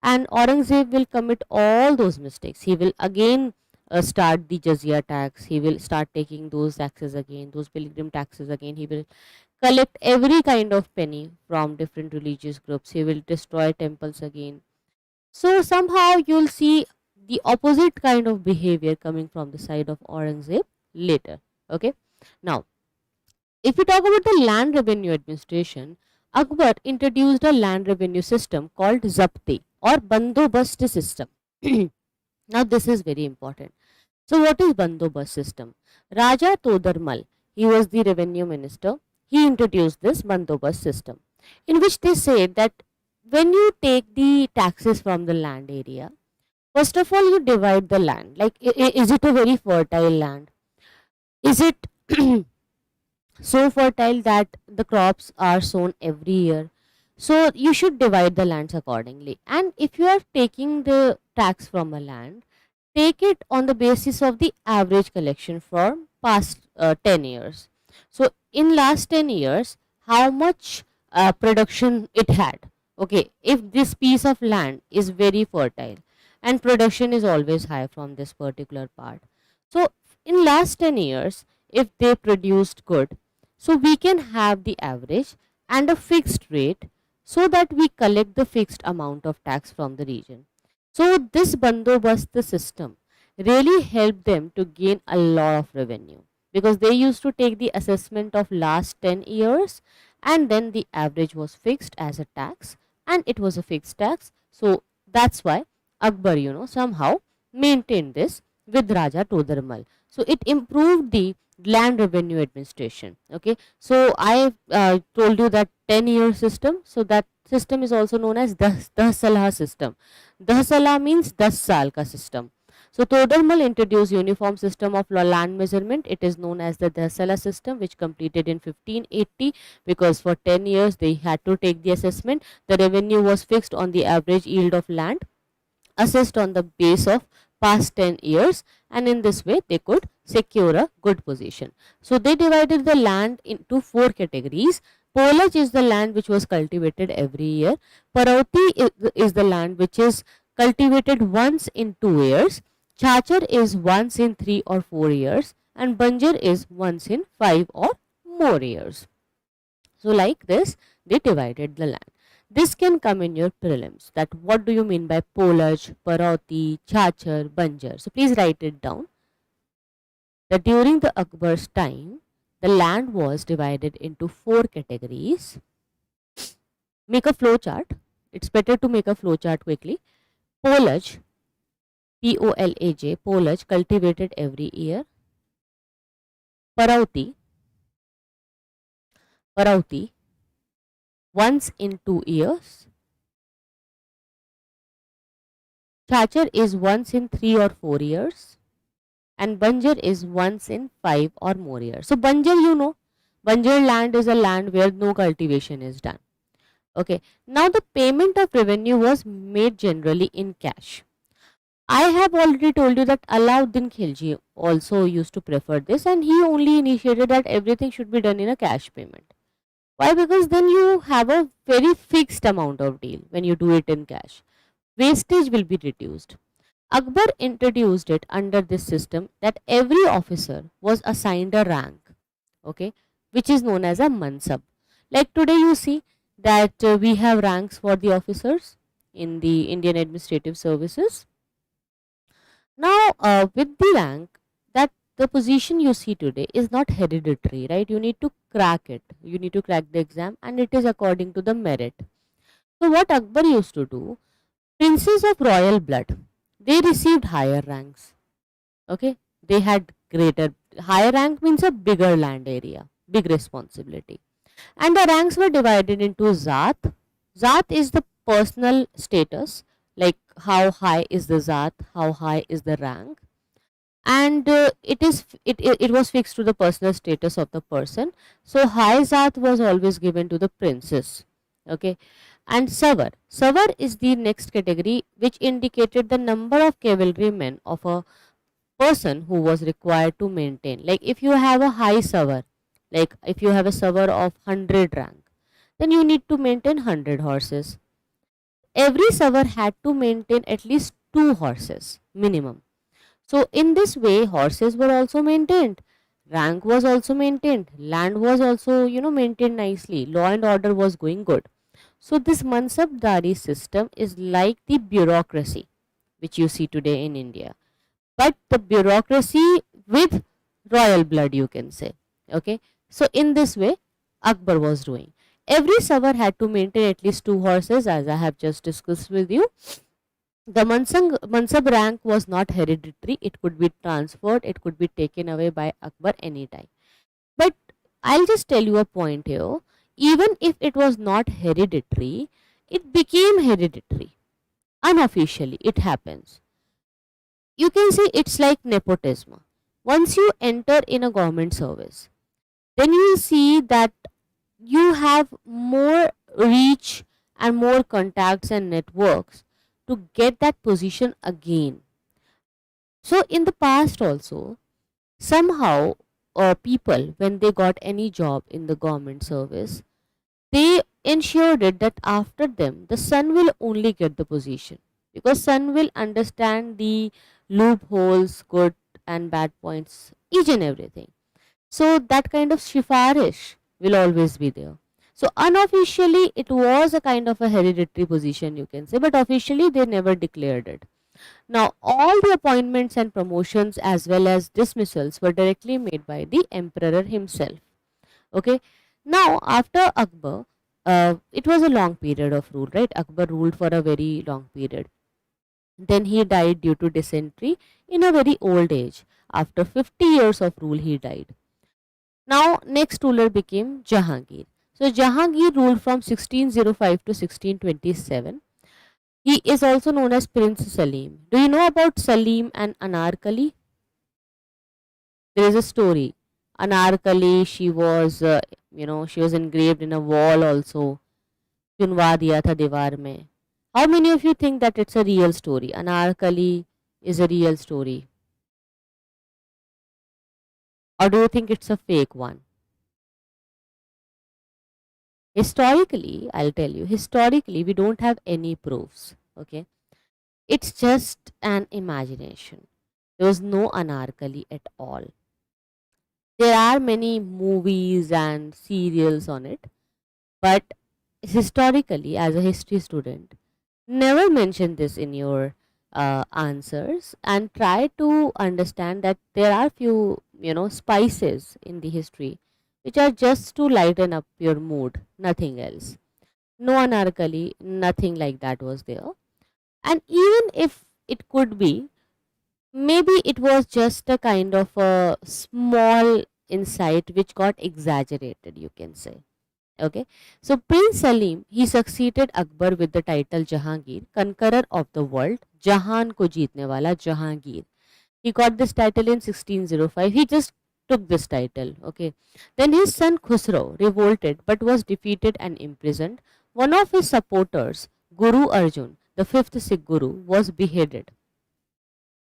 and Aurangzeb will commit all those mistakes. He will again start the jizya tax. He will start taking those taxes again, those pilgrim taxes again. He will collect every kind of penny from different religious groups. He will destroy temples again. So somehow you'll see the opposite kind of behavior coming from the side of Aurangzeb later. Okay. Now, if we talk about the land revenue administration, Akbar introduced a land revenue system called Zapti or Bandobast system. Now, this is very important. So, what is Bandobast system? Raja Todarmal, he was the revenue minister. He introduced this Bandobast system, in which they said that when you take the taxes from the land area, first of all, you divide the land. Like, is it a very fertile land? Is it so fertile that the crops are sown every year? So, you should divide the lands accordingly. And if you are taking the tax from a land, take it on the basis of the average collection for past 10 years. So, in last 10 years, how much production it had? Okay, if this piece of land is very fertile and production is always high from this particular part, so in last 10 years, if they produced good, so we can have the average and a fixed rate, so that we collect the fixed amount of tax from the region. So this bandobast system really helped them to gain a lot of revenue, because they used to take the assessment of last 10 years, and then the average was fixed as a tax, and it was a fixed tax. So that's why Akbar, somehow maintained this with Raja Todarmal. So it improved the land revenue administration. Okay, so I told you that 10-year system. So that system is also known as the Salah system. 10 साल means 10 साल का system. So Todarmal introduced uniform system of land measurement. It is known as the Dasala system, which completed in 1580, because for 10 years they had to take the assessment. The revenue was fixed on the average yield of land, assessed on the base of past 10 years, and in this way they could secure a good position. So they divided the land into 4 categories. Polaj is the land which was cultivated every year. Parauti is the land which is cultivated once in 2 years. Chachar is once in 3 or 4 years, and Banjar is once in 5 or more years. So like this, they divided the land. This can come in your prelims, that what do you mean by Polaj, Parauti, Chachar, Banjar. So please write it down. That during the Akbar's time, the land was divided into 4 categories. Make a flow chart. It's better to make a flow chart quickly. Polaj, P-O-L-A-J, Polaj cultivated every year. Parauti, once in 2 years. Chachar is once in 3 or 4 years. And Banjar is once in 5 or more years. So Banjar, you know, Banjar land is a land where no cultivation is done. Okay. Now the payment of revenue was made generally in cash. I have already told you that Alauddin Khilji also used to prefer this, and he only initiated that everything should be done in a cash payment. Why? Because then you have a very fixed amount of deal when you do it in cash. Wastage will be reduced. Akbar introduced it under this system that every officer was assigned a rank, okay, which is known as a mansab. Like today you see that we have ranks for the officers in the Indian Administrative Services. Now with the rank, that the position you see today is not hereditary, right? You need to crack it. You need to crack the exam, and it is according to the merit. So what Akbar used to do, princes of royal blood, they received higher ranks. Okay, they had higher rank means a bigger land area, big responsibility, and the ranks were divided into Zat. Zat is the personal status, like how high is the Zat, how high is the rank, and it was fixed to the personal status of the person. So high Zat was always given to the princes. Okay, and Savar is the next category, which indicated the number of cavalrymen of a person who was required to maintain. Like if you have a high Savar, like if you have a Savar of 100 rank, then you need to maintain 100 horses. Every Savar had to maintain at least 2 horses minimum. So in this way, horses were also maintained, rank was also maintained, land was also, maintained nicely, law and order was going good. So this Mansabdari system is like the bureaucracy which you see today in India, but the bureaucracy with royal blood, you can say. Okay, so in this way Akbar was doing. Every Savar had to maintain at least 2 horses, as I have just discussed with you. The Mansab rank was not hereditary, it could be transferred, it could be taken away by Akbar anytime. But I'll just tell you a point here. Even if it was not hereditary, it became hereditary. Unofficially, it happens. You can say it's like nepotism. Once you enter in a government service, then you will see that you have more reach and more contacts and networks to get that position again. So in the past also, somehow people, when they got any job in the government service, they ensured it that after them the son will only get the position, because son will understand the loopholes, good and bad points, each and everything. So that kind of shifarish will always be there. So unofficially it was a kind of a hereditary position, you can say, but officially they never declared it. Now all the appointments and promotions as well as dismissals were directly made by the emperor himself. Okay, now after Akbar, it was a long period of rule, right? Akbar ruled for a very long period. Then he died due to dysentery in a very old age. After 50 years of rule, he died. Now next ruler became Jahangir. So Jahangir ruled from 1605 to 1627. He is also known as Prince Salim. Do you know about Salim and Anarkali? There is a story. Anarkali, she was, she was engraved in a wall also. चुनवा दिया था दीवार में. How many of you think that it's a real story? Anarkali is a real story, or do you think it's a fake one? Historically, I'll tell you, historically, we don't have any proofs. Okay, it's just an imagination. There was no anarkali at all. There are many movies and serials on it, but historically, as a history student, never mention this in your answers, and try to understand that there are few, spices in the history which are just to lighten up your mood, nothing else. No anarkali, nothing like that was there. And even if it could be, maybe it was just a kind of a small insight which got exaggerated, you can say. Okay, so Prince Salim, he succeeded Akbar with the title Jahangir, conqueror of the world, Jahan ko jeetne wala, Jahangir. He got this title in 1605. He just took this title. Okay, then his son Khusro revolted but was defeated and imprisoned. One of his supporters, Guru Arjun, the fifth Sikh Guru, was beheaded.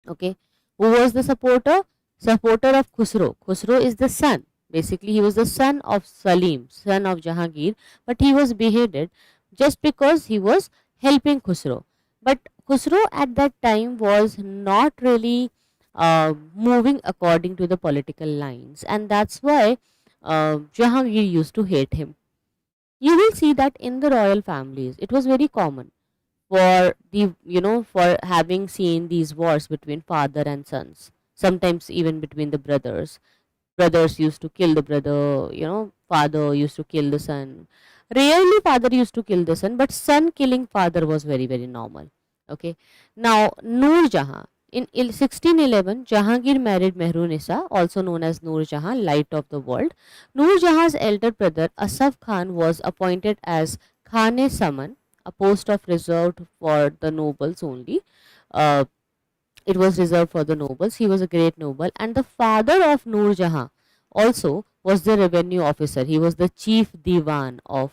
Okay, who was the supporter of Khusro is the son. Basically, he was the son of Salim, son of Jahangir, but he was beheaded just because he was helping Khusro. But Khusro at that time was not really moving according to the political lines, and that's why Jahangir used to hate him. You will see that in the royal families it was very common for the, for having seen these wars between father and sons, sometimes even between the brothers used to kill the brother, father used to kill the son. Rarely father used to kill the son, but son killing father was very, very normal. Okay, now Noor Jahan, in 1611 Jahangir married Mehrunisa, also known as Noor Jahan, light of the world. Noor Jahan's elder brother Asaf Khan was appointed as Khane Saman, a post of reserved for the nobles only. uh, it was reserved for the nobles. He was a great noble, and the father of Noor Jahan also was the revenue officer. He was the chief diwan of,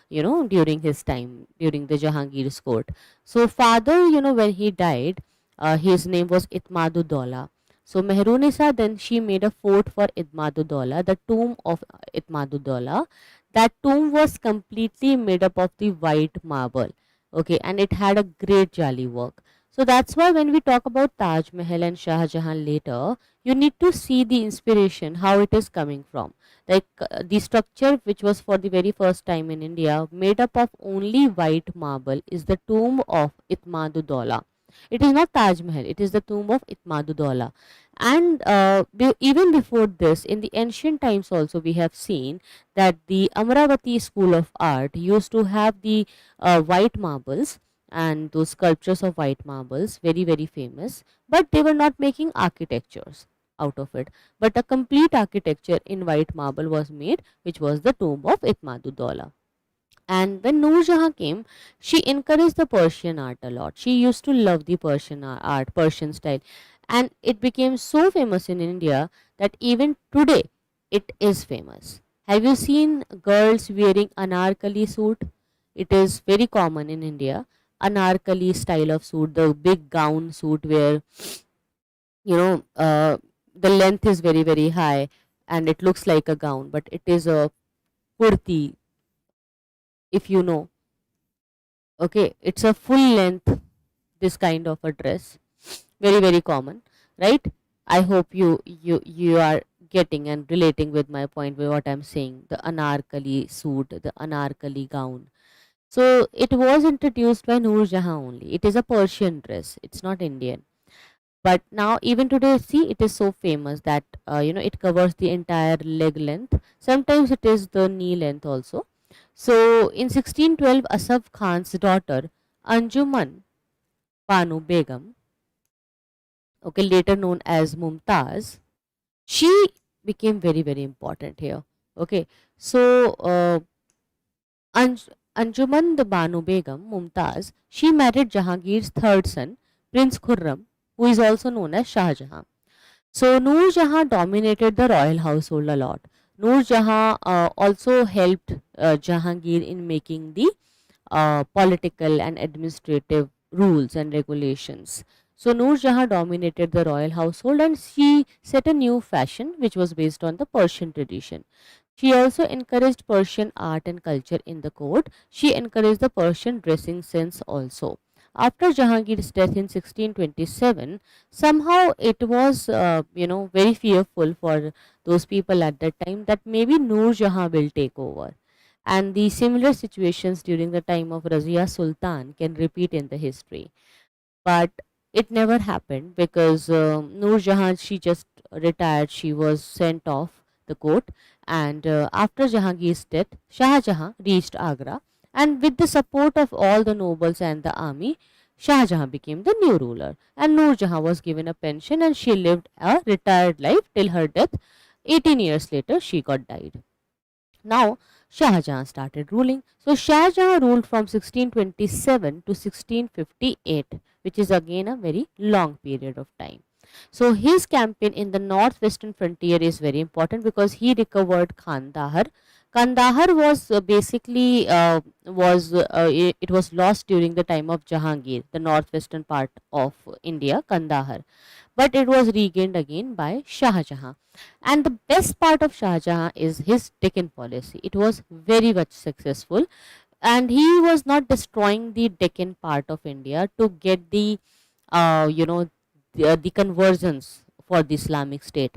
during his time, during the Jahangir's court. So, father, when he died, his name was Itmaduddaulah. So, Mehrunisa then she made a fort for Itmaduddaulah, the tomb of Itmaduddaulah. That tomb was completely made up of the white marble. Okay, and it had a great jali work. So that's why when we talk about Taj Mahal and Shah Jahan later, you need to see the inspiration, how it is coming from. Like the structure which was for the very first time in India, made up of only white marble, is the tomb of Itmaduddaulah. It is not Taj Mahal, it is the tomb of Itmaduddaulah. And even before this, in the ancient times also, we have seen that the Amravati school of art used to have the white marbles and those sculptures of white marbles, very, very famous, but they were not making architectures out of it, but a complete architecture in white marble was made, which was the tomb of Itmaduddaulah. And when Noor Jahan came, she encouraged the Persian art a lot. She used to love the Persian art, Persian style, and it became so famous in India that even today it is famous. Have you seen girls wearing anarkali suit? It is very common in India. Anarkali style of suit, the big gown suit where, you know uh, the length is very, very high and it looks like a gown, but it is a kurti, if you know. Okay, it's a full length, this kind of a dress, very, very common, right? I hope you are getting and relating with my point with what I'm saying. The anarkali suit, the anarkali gown. So it was introduced by Noor Jahan only. It is a Persian dress, it's not Indian. But now even today, see, it is so famous that it covers the entire leg length. Sometimes it is the knee length also. So in 1612, Asaf Khan's daughter Anjuman Banu Begum, okay, later known as Mumtaz, she became very, very important here. Okay, so Anjuman the Banu Begum, Mumtaz, she married Jahangir's third son, Prince Khurram, who is also known as Shah Jahan. So Noor Jahan dominated the royal household a lot. Noor Jahan also helped Jahangir in making the political and administrative rules and regulations. So Noor Jahan dominated the royal household and she set a new fashion which was based on the Persian tradition. She also encouraged Persian art and culture in the court. She encouraged the Persian dressing sense also. After Jahangir's death in 1627, somehow it was, very fearful for those people at that time that maybe Noor Jahan will take over. And the similar situations during the time of Razia Sultan can repeat in the history. But it never happened because Noor Jahan, she just retired. She was sent off the court, and after Jahangir's death, Shah Jahan reached Agra, and with the support of all the nobles and the army, Shah Jahan became the new ruler, and Noor Jahan was given a pension, and she lived a retired life till her death. 18 years later, she got died. Now, Shah Jahan started ruling. So, Shah Jahan ruled from 1627 to 1658, which is again a very long period of time. So, his campaign in the northwestern frontier is very important because he recovered Kandahar. Kandahar was basically it was lost during the time of Jahangir, the northwestern part of India, Kandahar, but it was regained again by Shah Jahan. And the best part of Shah Jahan is his Deccan policy. It was very much successful, and he was not destroying the Deccan part of India to get the, uh, you know, the conversions for the Islamic State.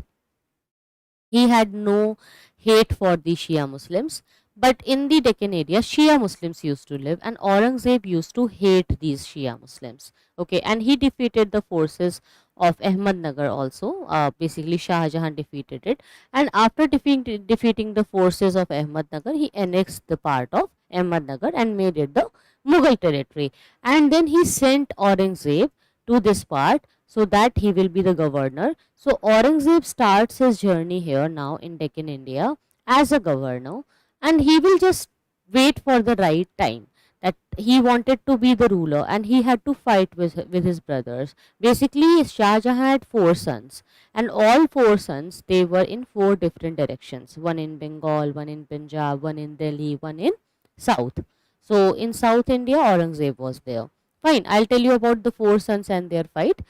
He had no hate for the Shia Muslims, but in the Deccan area, Shia Muslims used to live, and Aurangzeb used to hate these Shia Muslims. Okay, and he defeated the forces of Ahmednagar also. Basically, Shah Jahan defeated it, and after defeating the forces of Ahmednagar, he annexed the part of Ahmednagar and made it the Mughal territory. And then he sent Aurangzeb to this part so that he will be the governor. So Aurangzeb starts his journey here now in Deccan India as a governor, and he will just wait for the right time, that he wanted to be the ruler and he had to fight with his brothers. Basically, Shah Jahan had four sons, and all four sons, they were in four different directions: one in Bengal, one in Punjab, one in Delhi, one in South. So in South India, Aurangzeb was there. Fine, I'll tell you about the four sons and their fight.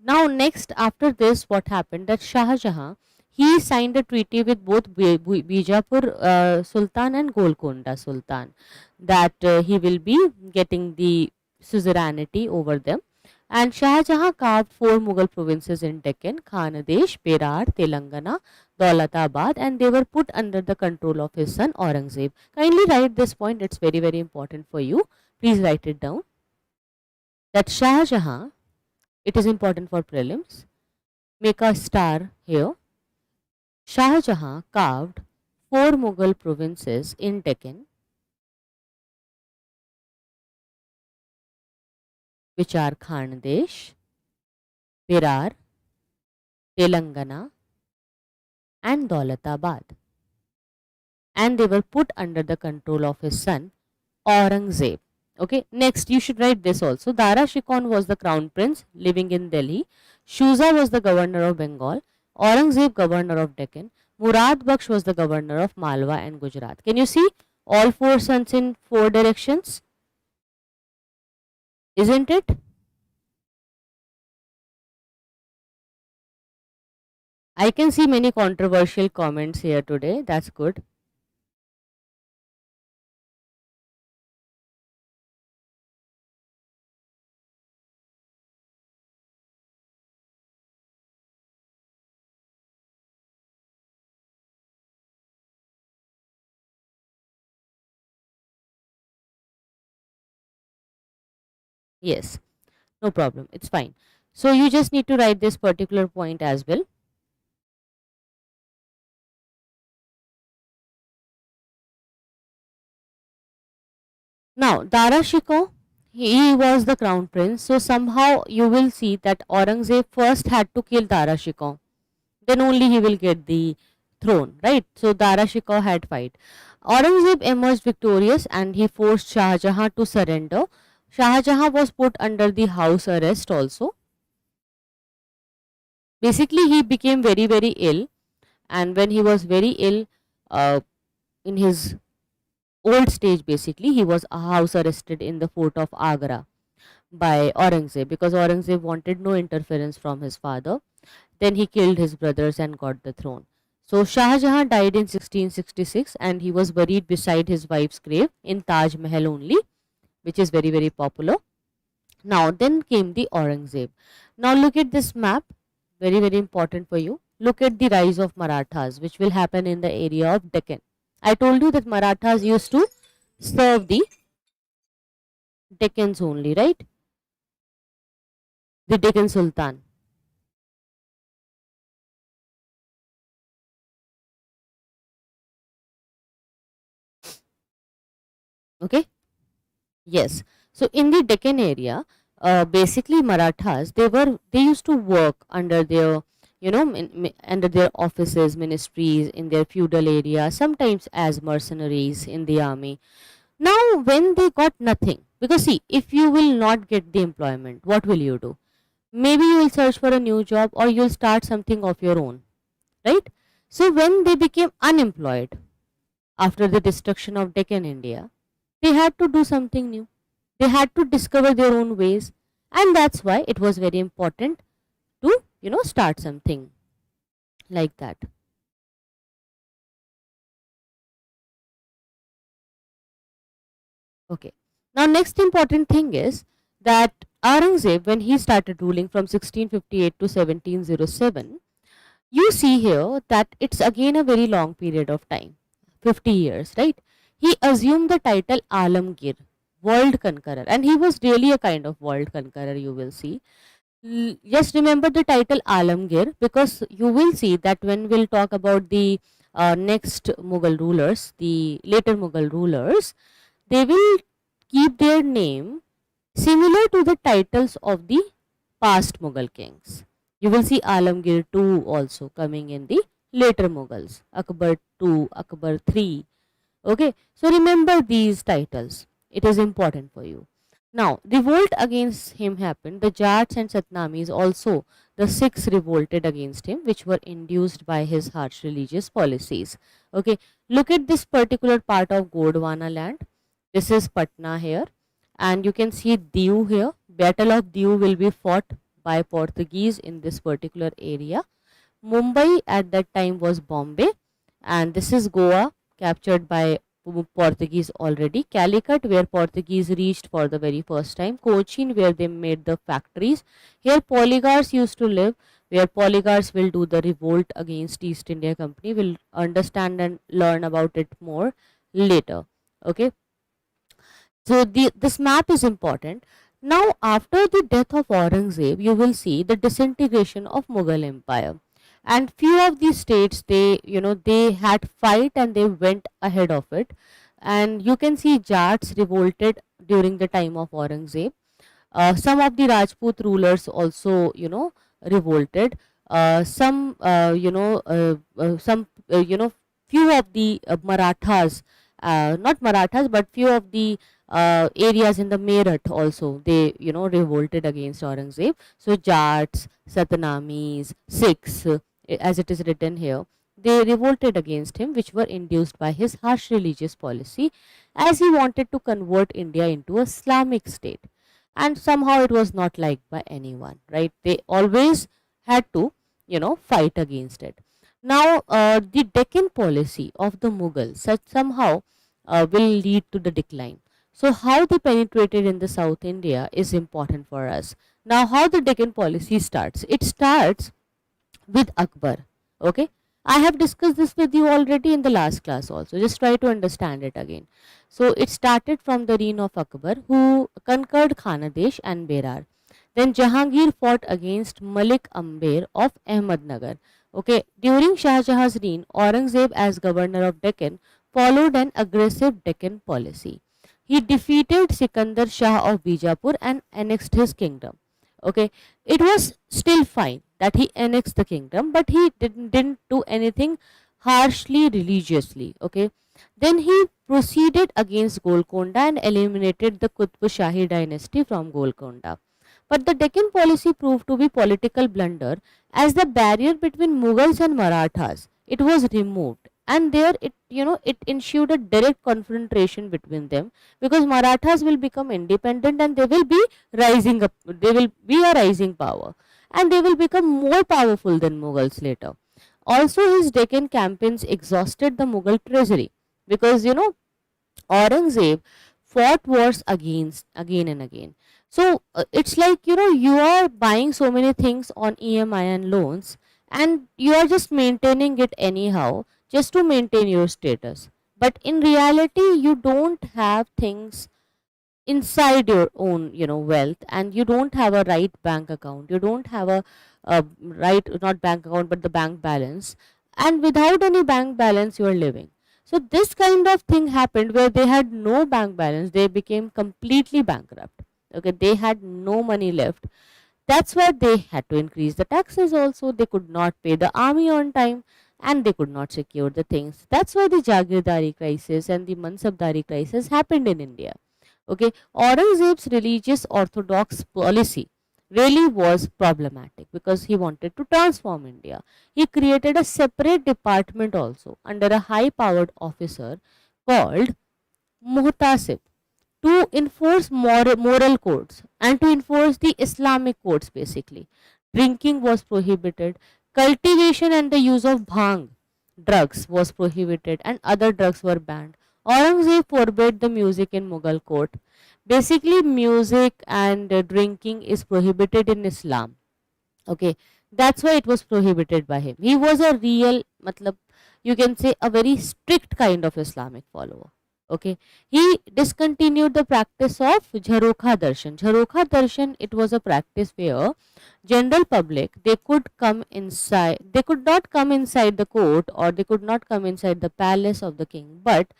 Now, next after this, what happened, that Shah Jahan, he signed a treaty with both Bijapur Sultan and Golconda Sultan, that he will be getting the suzerainty over them. And Shah Jahan carved four Mughal provinces in Deccan: Khandesh, Berar, Telangana, Daulatabad, and they were put under the control of his son Aurangzeb. Kindly write this point, it's very, very important for you. Please write it down. That Shah Jahan, it is important for prelims. Make a star here. Shah Jahan carved four Mughal provinces in Deccan, which are Khandesh, Berar, Telangana, and Daulatabad, and they were put under the control of his son Aurangzeb. Okay, next you should write this also. Dara Shikon was the crown prince living in Delhi. Shuza was the governor of Bengal. Aurangzeb, governor of Deccan. Murad Baksh was the governor of Malwa and Gujarat. Can you see all four sons in four directions? Isn't it? I can see many controversial comments here today. That's good. Yes, no problem. It's fine. So you just need to write this particular point as well. Now, Dara Shikoh, he was the crown prince. So somehow you will see that Aurangzeb first had to kill Dara Shikoh. Then only he will get the throne, right? So Dara Shikoh had fight. Aurangzeb emerged victorious and he forced Shah Jahan to surrender. Shah Jahan was put under the house arrest also. Basically, he became very, very ill, and when he was very ill, uh, in his old stage, basically, he was house arrested in the fort of Agra. by Aurangzeb, because Aurangzeb wanted no interference from his father. Then he killed his brothers and got the throne. So Shah Jahan died in 1666 and he was buried beside his wife's grave in Taj Mahal only, which is very, very popular. Now then came the Aurangzeb. Now look at this map, very, very important for you. Look at the rise of Marathas, which will happen in the area of Deccan. I told you that Marathas used to serve the Deccans only, right? The Deccan Sultan. Okay. Yes. So in the Deccan area, basically Marathas, they used to work under their, under their offices, ministries in their feudal area, sometimes as mercenaries in the army. Now when they got nothing, because see, if you will not get the employment, what will you do? Maybe you will search for a new job or you'll start something of your own, right? So when they became unemployed after the destruction of Deccan India, they had to do something new. They had to discover their own ways, and that's why it was very important to, start something like that. Okay. Now, next important thing is that Aurangzeb, when he started ruling from 1658 to 1707, you see here that it's again a very long period of time, 50 years, right? He assumed the title Alamgir, world conqueror, and he was really a kind of world conqueror, you will see. Just remember the title Alamgir, because you will see that when we'll talk about the next Mughal rulers, the later Mughal rulers, they will keep their name similar to the titles of the past Mughal kings. You will see Alamgir II also coming in the later Mughals, Akbar II, Akbar III. Okay, so remember these titles. It is important for you. Now, revolt against him happened. The Jats and Satnamis also, the Sikhs revolted against him, which were induced by his harsh religious policies. Okay, look at this particular part of Gondwana land. This is Patna here, and you can see Diu here. Battle of Diu will be fought by Portuguese in this particular area. Mumbai at that time was Bombay, and this is Goa, captured by Portuguese already. Calicut, where Portuguese reached for the very first time. Cochin, where they made the factories. Here polygars used to live, where polygars will do the revolt against East India Company. We'll understand and learn about it more later. Okay, so this map is important. Now, after the death of Aurangzeb, you will see the disintegration of Mughal Empire, and few of these states, they had fight and they went ahead of it, and you can see Jats revolted during the time of Aurangzeb. Some of the Rajput rulers also, revolted. Some, few of the Marathas, not Marathas, but few of the areas in the Meerut also, they, revolted against Aurangzeb. So Jats, Satnamis, Sikhs, as it is written here, they revolted against him, which were induced by his harsh religious policy, as he wanted to convert India into a Islamic state, and somehow it was not liked by anyone, right? They always had to, fight against it. Now, the Deccan policy of the Mughals such somehow will lead to the decline. So how they penetrated in the South India is important for us. Now, how the Deccan policy starts? It starts with Akbar. Okay, I have discussed this with you already in the last class also. Just try to understand it again. So it started from the reign of Akbar, who conquered Khanadesh and Berar. Then Jahangir fought against Malik Amber of Ahmednagar. Okay, during Shah Jahan's reign, Aurangzeb as governor of Deccan followed an aggressive Deccan policy. He defeated Sikandar Shah of Bijapur and annexed his kingdom. Okay, it was still fine that he annexed the kingdom, but he didn't do anything harshly religiously. Okay, then he proceeded against Golconda and eliminated the Qutb Shahi dynasty from Golconda. But the Deccan policy proved to be political blunder, as the barrier between Mughals and Marathas, it was removed, and there it ensued a direct confrontation between them, because Marathas will become independent and they will be rising up, they will be a rising power, and they will become more powerful than Mughals later. Also, his Deccan campaigns exhausted the Mughal treasury, because Aurangzeb fought wars against again and again. So it's like, you are buying so many things on EMI and loans, and you are just maintaining it anyhow just to maintain your status. But in reality, you don't have things inside your own wealth, and you don't have a right bank account, you don't have a right, not bank account, but the bank balance, and without any bank balance you are living. So this kind of thing happened where they had no bank balance, they became completely bankrupt. Okay, they had no money left. That's why they had to increase the taxes also. They could not pay the army on time, and they could not secure the things. That's why the Jagirdari crisis and the Mansabdari crisis happened in India. Okay, Aurangzeb's religious orthodox policy really was problematic because he wanted to transform India. He created a separate department also under a high powered officer called Muhtasib to enforce moral codes and to enforce the Islamic codes basically. Drinking was prohibited, cultivation and the use of bhang, drugs, was prohibited, and other drugs were banned. Aurangzeb forbade the music in Mughal court. Basically, music and drinking is prohibited in Islam. Okay, that's why it was prohibited by him. He was a real, matlab, you can say a very strict kind of Islamic follower. Okay, he discontinued the practice of Jharokha Darshan. Jharokha Darshan, it was a practice where general public, they could come inside, they could not come inside the court, or they could not come inside the palace of the king, but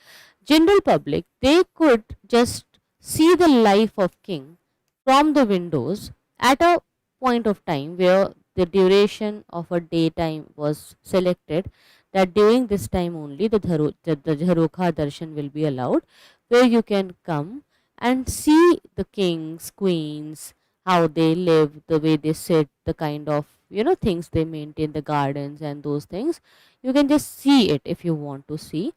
general public, they could just see the life of king from the windows at a point of time where the duration of a daytime was selected, that during this time only the Jharokha Darshan will be allowed, where you can come and see the kings, queens, how they live, the way they sit, the kind of things they maintain, the gardens and those things. You can just see it if you want to see,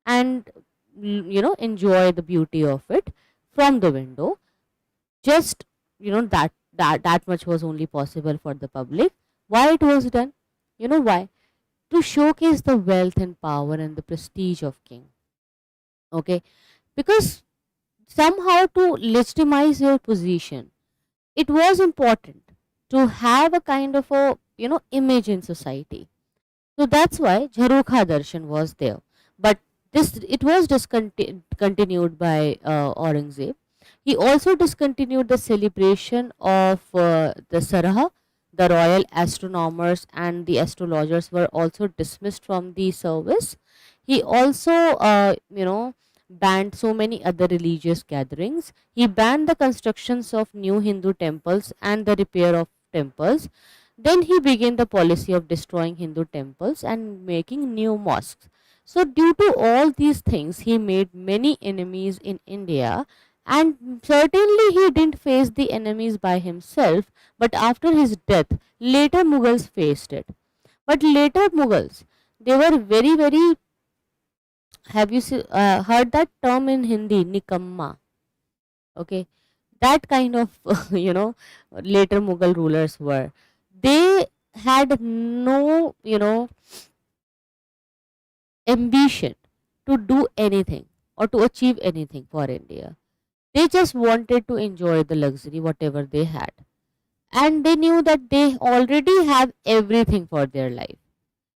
and enjoy the beauty of it from the window. Just that much was only possible for the public. Why it was done? Why? To showcase the wealth and power and the prestige of king. Okay, because somehow to legitimize your position, it was important to have a kind of a image in society. So that's why Jharokha Darshan was there. But this, it was discontinued by Aurangzeb. He also discontinued the celebration of the Sarah. The royal astronomers and the astrologers were also dismissed from the service. He also, banned so many other religious gatherings. He banned the constructions of new Hindu temples and the repair of temples. Then he began the policy of destroying Hindu temples and making new mosques. So, due to all these things, he made many enemies in India, and certainly he didn't face the enemies by himself, but after his death, later Mughals faced it. But later Mughals, they were very, very, have you heard that term in Hindi, nikamma? Okay, that kind of, later Mughal rulers were. They had no, ambition to do anything or to achieve anything for India. They just wanted to enjoy the luxury, whatever they had. And they knew that they already have everything for their life.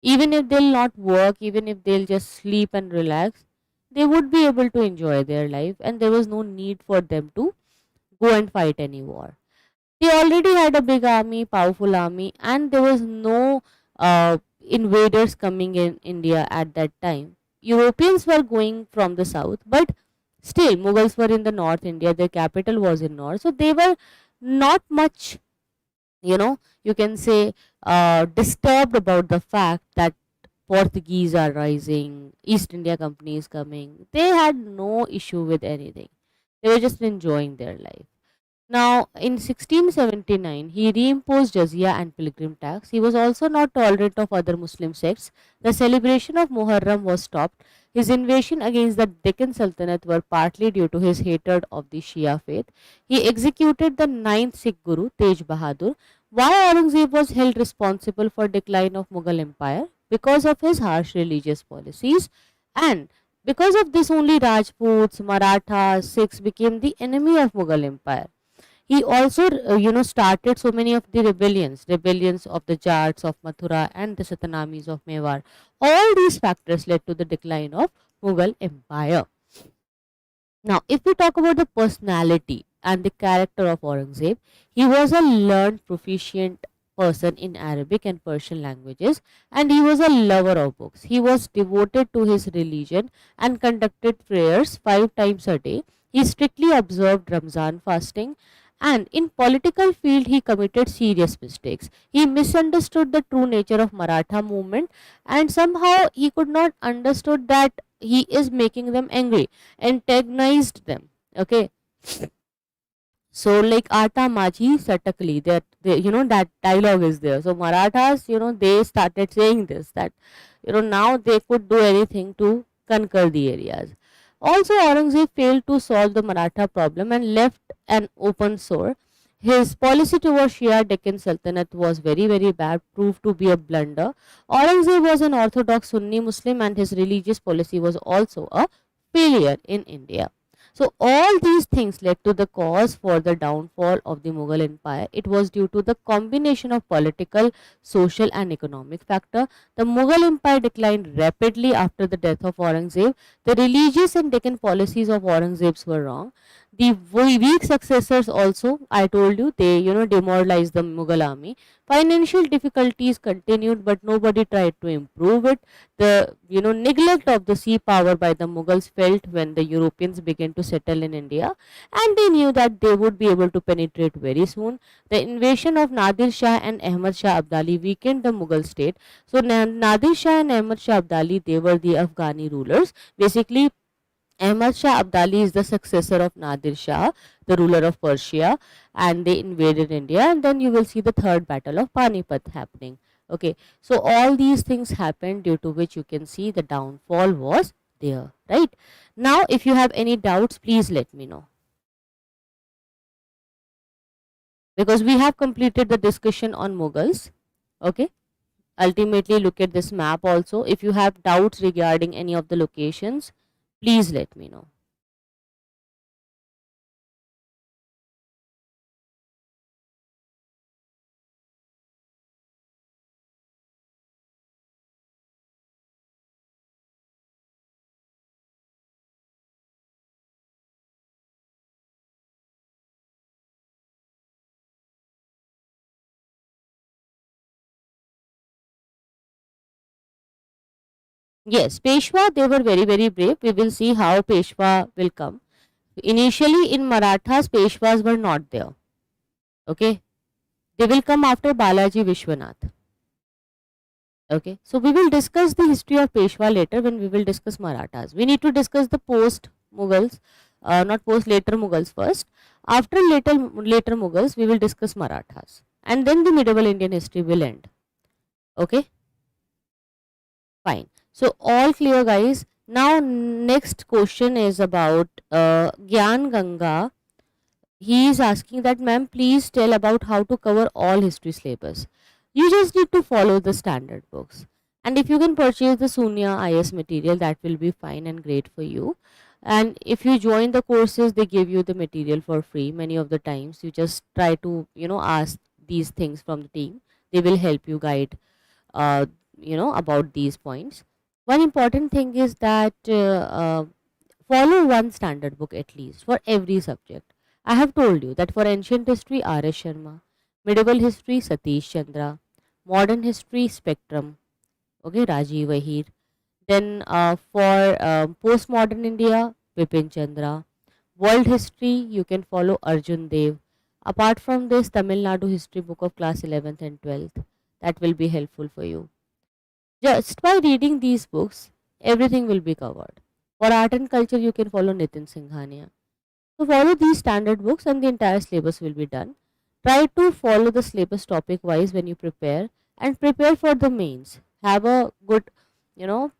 Even if they'll not work, even if they'll just sleep and relax, they would be able to enjoy their life, and there was no need for them to go and fight any war. They already had a big army, powerful army, and there was no invaders coming in India at that time. Europeans were going from the south, but still Mughals were in the North India. Their capital was in North, so they were not much, you can say, disturbed about the fact that Portuguese are rising, East India Company is coming. They had no issue with anything. They were just enjoying their life. Now, in 1679, he reimposed jizya and pilgrim tax. He was also not tolerant of other Muslim sects. The celebration of Muharram was stopped. His invasion against the Deccan Sultanate were partly due to his hatred of the Shia faith. He executed the ninth Sikh Guru, Tej Bahadur. Why Aurangzeb was held responsible for decline of Mughal Empire? Because of his harsh religious policies, and because of this only Rajputs, Marathas, Sikhs became the enemy of Mughal Empire. He also started so many of the rebellions of the Jats of Mathura and the Satanamis of Mewar. All these factors led to the decline of Mughal Empire. Now, if we talk about the personality and the character of Aurangzeb, he was a learned, proficient person in Arabic and Persian languages, and he was a lover of books. He was devoted to his religion and conducted prayers 5 times a day. He strictly observed Ramzan fasting, and in political field he committed serious mistakes. He misunderstood the true nature of Maratha movement, and somehow he could not understood that he is making them angry, antagonized them. Okay, so like Ata Maji Satakli, that that dialogue is there. So Marathas, they started saying this, that now they could do anything to conquer the areas. Also, Aurangzeb failed to solve the Maratha problem and left an open sore. His policy towards Shia Deccan Sultanate was very, very bad, proved to be a blunder. Aurangzeb was an orthodox Sunni Muslim, and his religious policy was also a failure in India. So all these things led to the cause for the downfall of the Mughal Empire. It was due to the combination of political, social and economic factor. The Mughal Empire declined rapidly after the death of Aurangzeb. The religious and Deccan policies of Aurangzeb were wrong. The weak successors also, I told you, they demoralized the Mughal army. Financial difficulties continued, but nobody tried to improve it. The neglect of the sea power by the Mughals felt when the Europeans began to settle in India, and they knew that they would be able to penetrate very soon. The invasion of Nadir Shah and Ahmad Shah Abdali weakened the Mughal state. So Nadir Shah and Ahmad Shah Abdali, they were the Afghani rulers. Basically, Ahmad Shah Abdali is the successor of Nadir Shah, the ruler of Persia, and they invaded India. And then you will see the third battle of Panipat happening. Okay, so all these things happened, due to which you can see the downfall was there, right? Now, if you have any doubts, please let me know, because we have completed the discussion on Mughals. Okay, ultimately look at this map also. If you have doubts regarding any of the locations, please let me know. Yes, Peshwa, they were very, very brave. We will see how Peshwa will come. Initially in Marathas, Peshwas were not there. Okay, they will come after Balaji Vishwanath. Okay, so we will discuss the history of Peshwa later when we will discuss Marathas. We need to discuss the post Mughals, not post, later Mughals first. After later Mughals, we will discuss Marathas, and then the medieval Indian history will end. Okay, fine. So all clear, guys. Now next question is about Gyan Ganga. He is asking that, ma'am, please tell about how to cover all history syllabus. You just need to follow the standard books. And if you can purchase the Sunya IAS material, that will be fine and great for you. And if you join the courses, they give you the material for free. Many of the times, you just try to, ask these things from the team. They will help you guide, uh, about these points. One important thing is that follow one standard book at least for every subject. I have told you that for ancient history, R.S. Sharma, medieval history, Satish Chandra, modern history, Spectrum, okay, Rajiv Ahir. Then for postmodern India, Bipin Chandra. World history, you can follow Arjun Dev. Apart from this, Tamil Nadu history book of class 11th and 12th, that will be helpful for you. Just by reading these books, everything will be covered. For art and culture, you can follow Nitin Singhania. So follow these standard books and the entire syllabus will be done. Try to follow the syllabus topic wise when you prepare, and prepare for the mains. Have a good,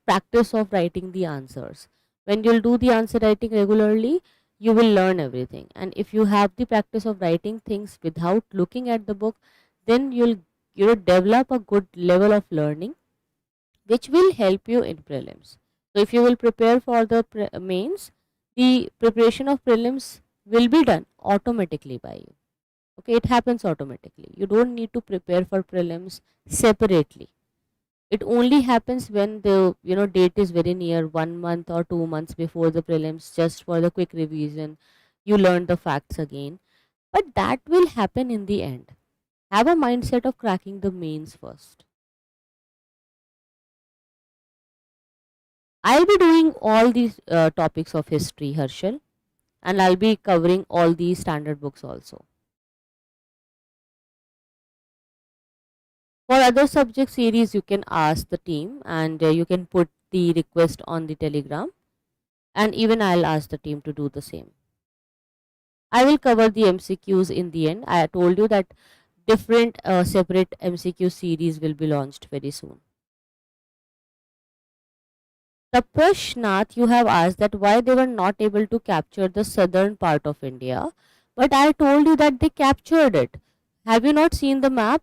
practice of writing the answers. When you'll do the answer writing regularly, you will learn everything. And if you have the practice of writing things without looking at the book, then you'll develop a good level of learning, which will help you in prelims. So if you will prepare for the mains, the preparation of prelims will be done automatically by you. Okay, it happens automatically. You don't need to prepare for prelims separately. It only happens when the date is very near, 1 month or 2 months before the prelims, just for the quick revision. You learn the facts again, but that will happen in the end. Have a mindset of cracking the mains first. I'll be doing all these topics of history, Harshal, and I'll be covering all these standard books also. For other subject series, you can ask the team, and you can put the request on the Telegram, and even I'll ask the team to do the same. I will cover the MCQs in the end. I told you that different separate MCQ series will be launched very soon. Tapashnath, you have asked that why they were not able to capture the southern part of India, but I told you that they captured it. Have you not seen the map?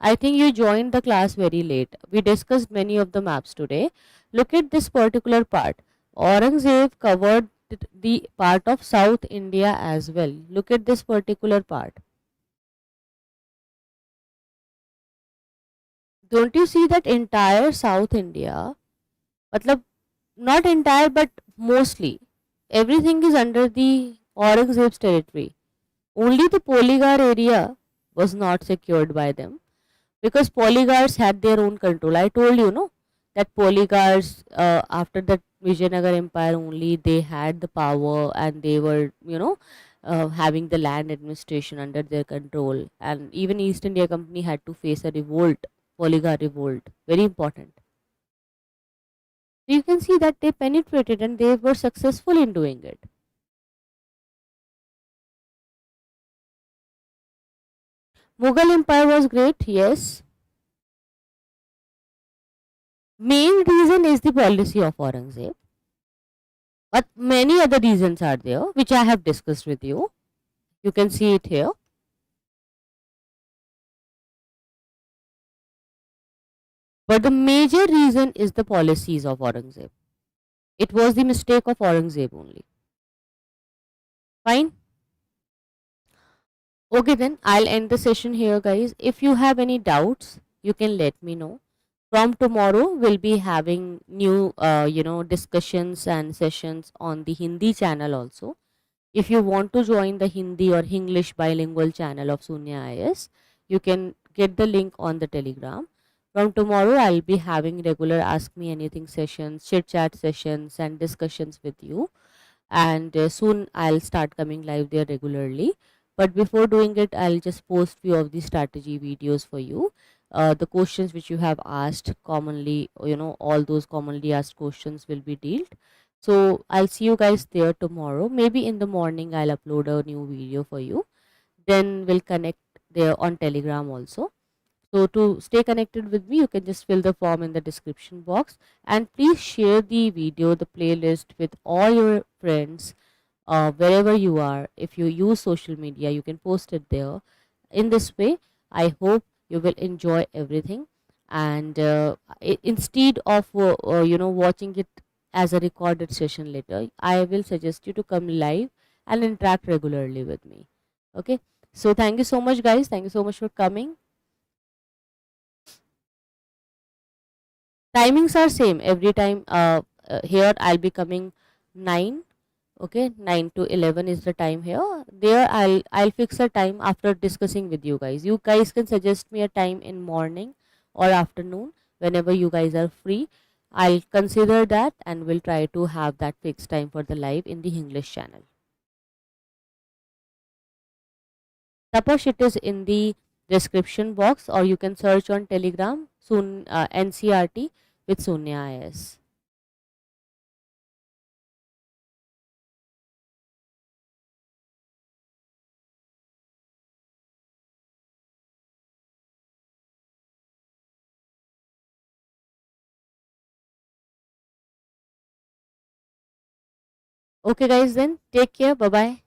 I think you joined the class very late. We discussed many of the maps today. Look at this particular part. Aurangzeb covered the part of South India as well. Look at this particular part. Don't you see that entire South India? Matlab, not entire, but mostly. Everything is under the Aurangzeb's territory. Only the Polygar area was not secured by them, because polygars had their own control. I told you, no, that polygars, after the Vijayanagar Empire only, they had the power, and they were, having the land administration under their control. And even East India Company had to face a revolt, polygar revolt. Very important. So you can see that they penetrated and they were successful in doing it. Mughal Empire was great, yes. Main reason is the policy of Aurangzeb, but many other reasons are there, which I have discussed with you. You can see it here. But the major reason is the policies of Aurangzeb. It was the mistake of Aurangzeb only. Fine. Okay, then I'll end the session here, guys. If you have any doubts, you can let me know. From tomorrow, we'll be having new, discussions and sessions on the Hindi channel also. If you want to join the Hindi or English bilingual channel of Sunya IAS, you can get the link on the Telegram. From tomorrow, I'll be having regular Ask Me Anything sessions, chit chat sessions, and discussions with you. And soon I'll start coming live there regularly. But before doing it, I'll just post few of the strategy videos for you. The questions which you have asked commonly, all those commonly asked questions will be dealt. So I'll see you guys there tomorrow. Maybe in the morning I'll upload a new video for you. Then we'll connect there on Telegram also. So to stay connected with me, you can just fill the form in the description box, and please share the video, the playlist with all your friends, wherever you are. If you use social media, you can post it there. In this way, I hope you will enjoy everything. And instead of watching it as a recorded session later, I will suggest you to come live and interact regularly with me. Okay. So thank you so much, guys. Thank you so much for coming. Timings are same every time. Here I'll be coming 9. Okay, 9 to 11 is the time here. There I'll fix a time after discussing with you guys. You guys can suggest me a time in morning or afternoon, whenever you guys are free. I'll consider that, and we'll try to have that fixed time for the live in the English channel. Tapash, it is in the description box, or you can search on Telegram soon, NCERT with Sunya IAS. Okay guys, then take care. Bye bye.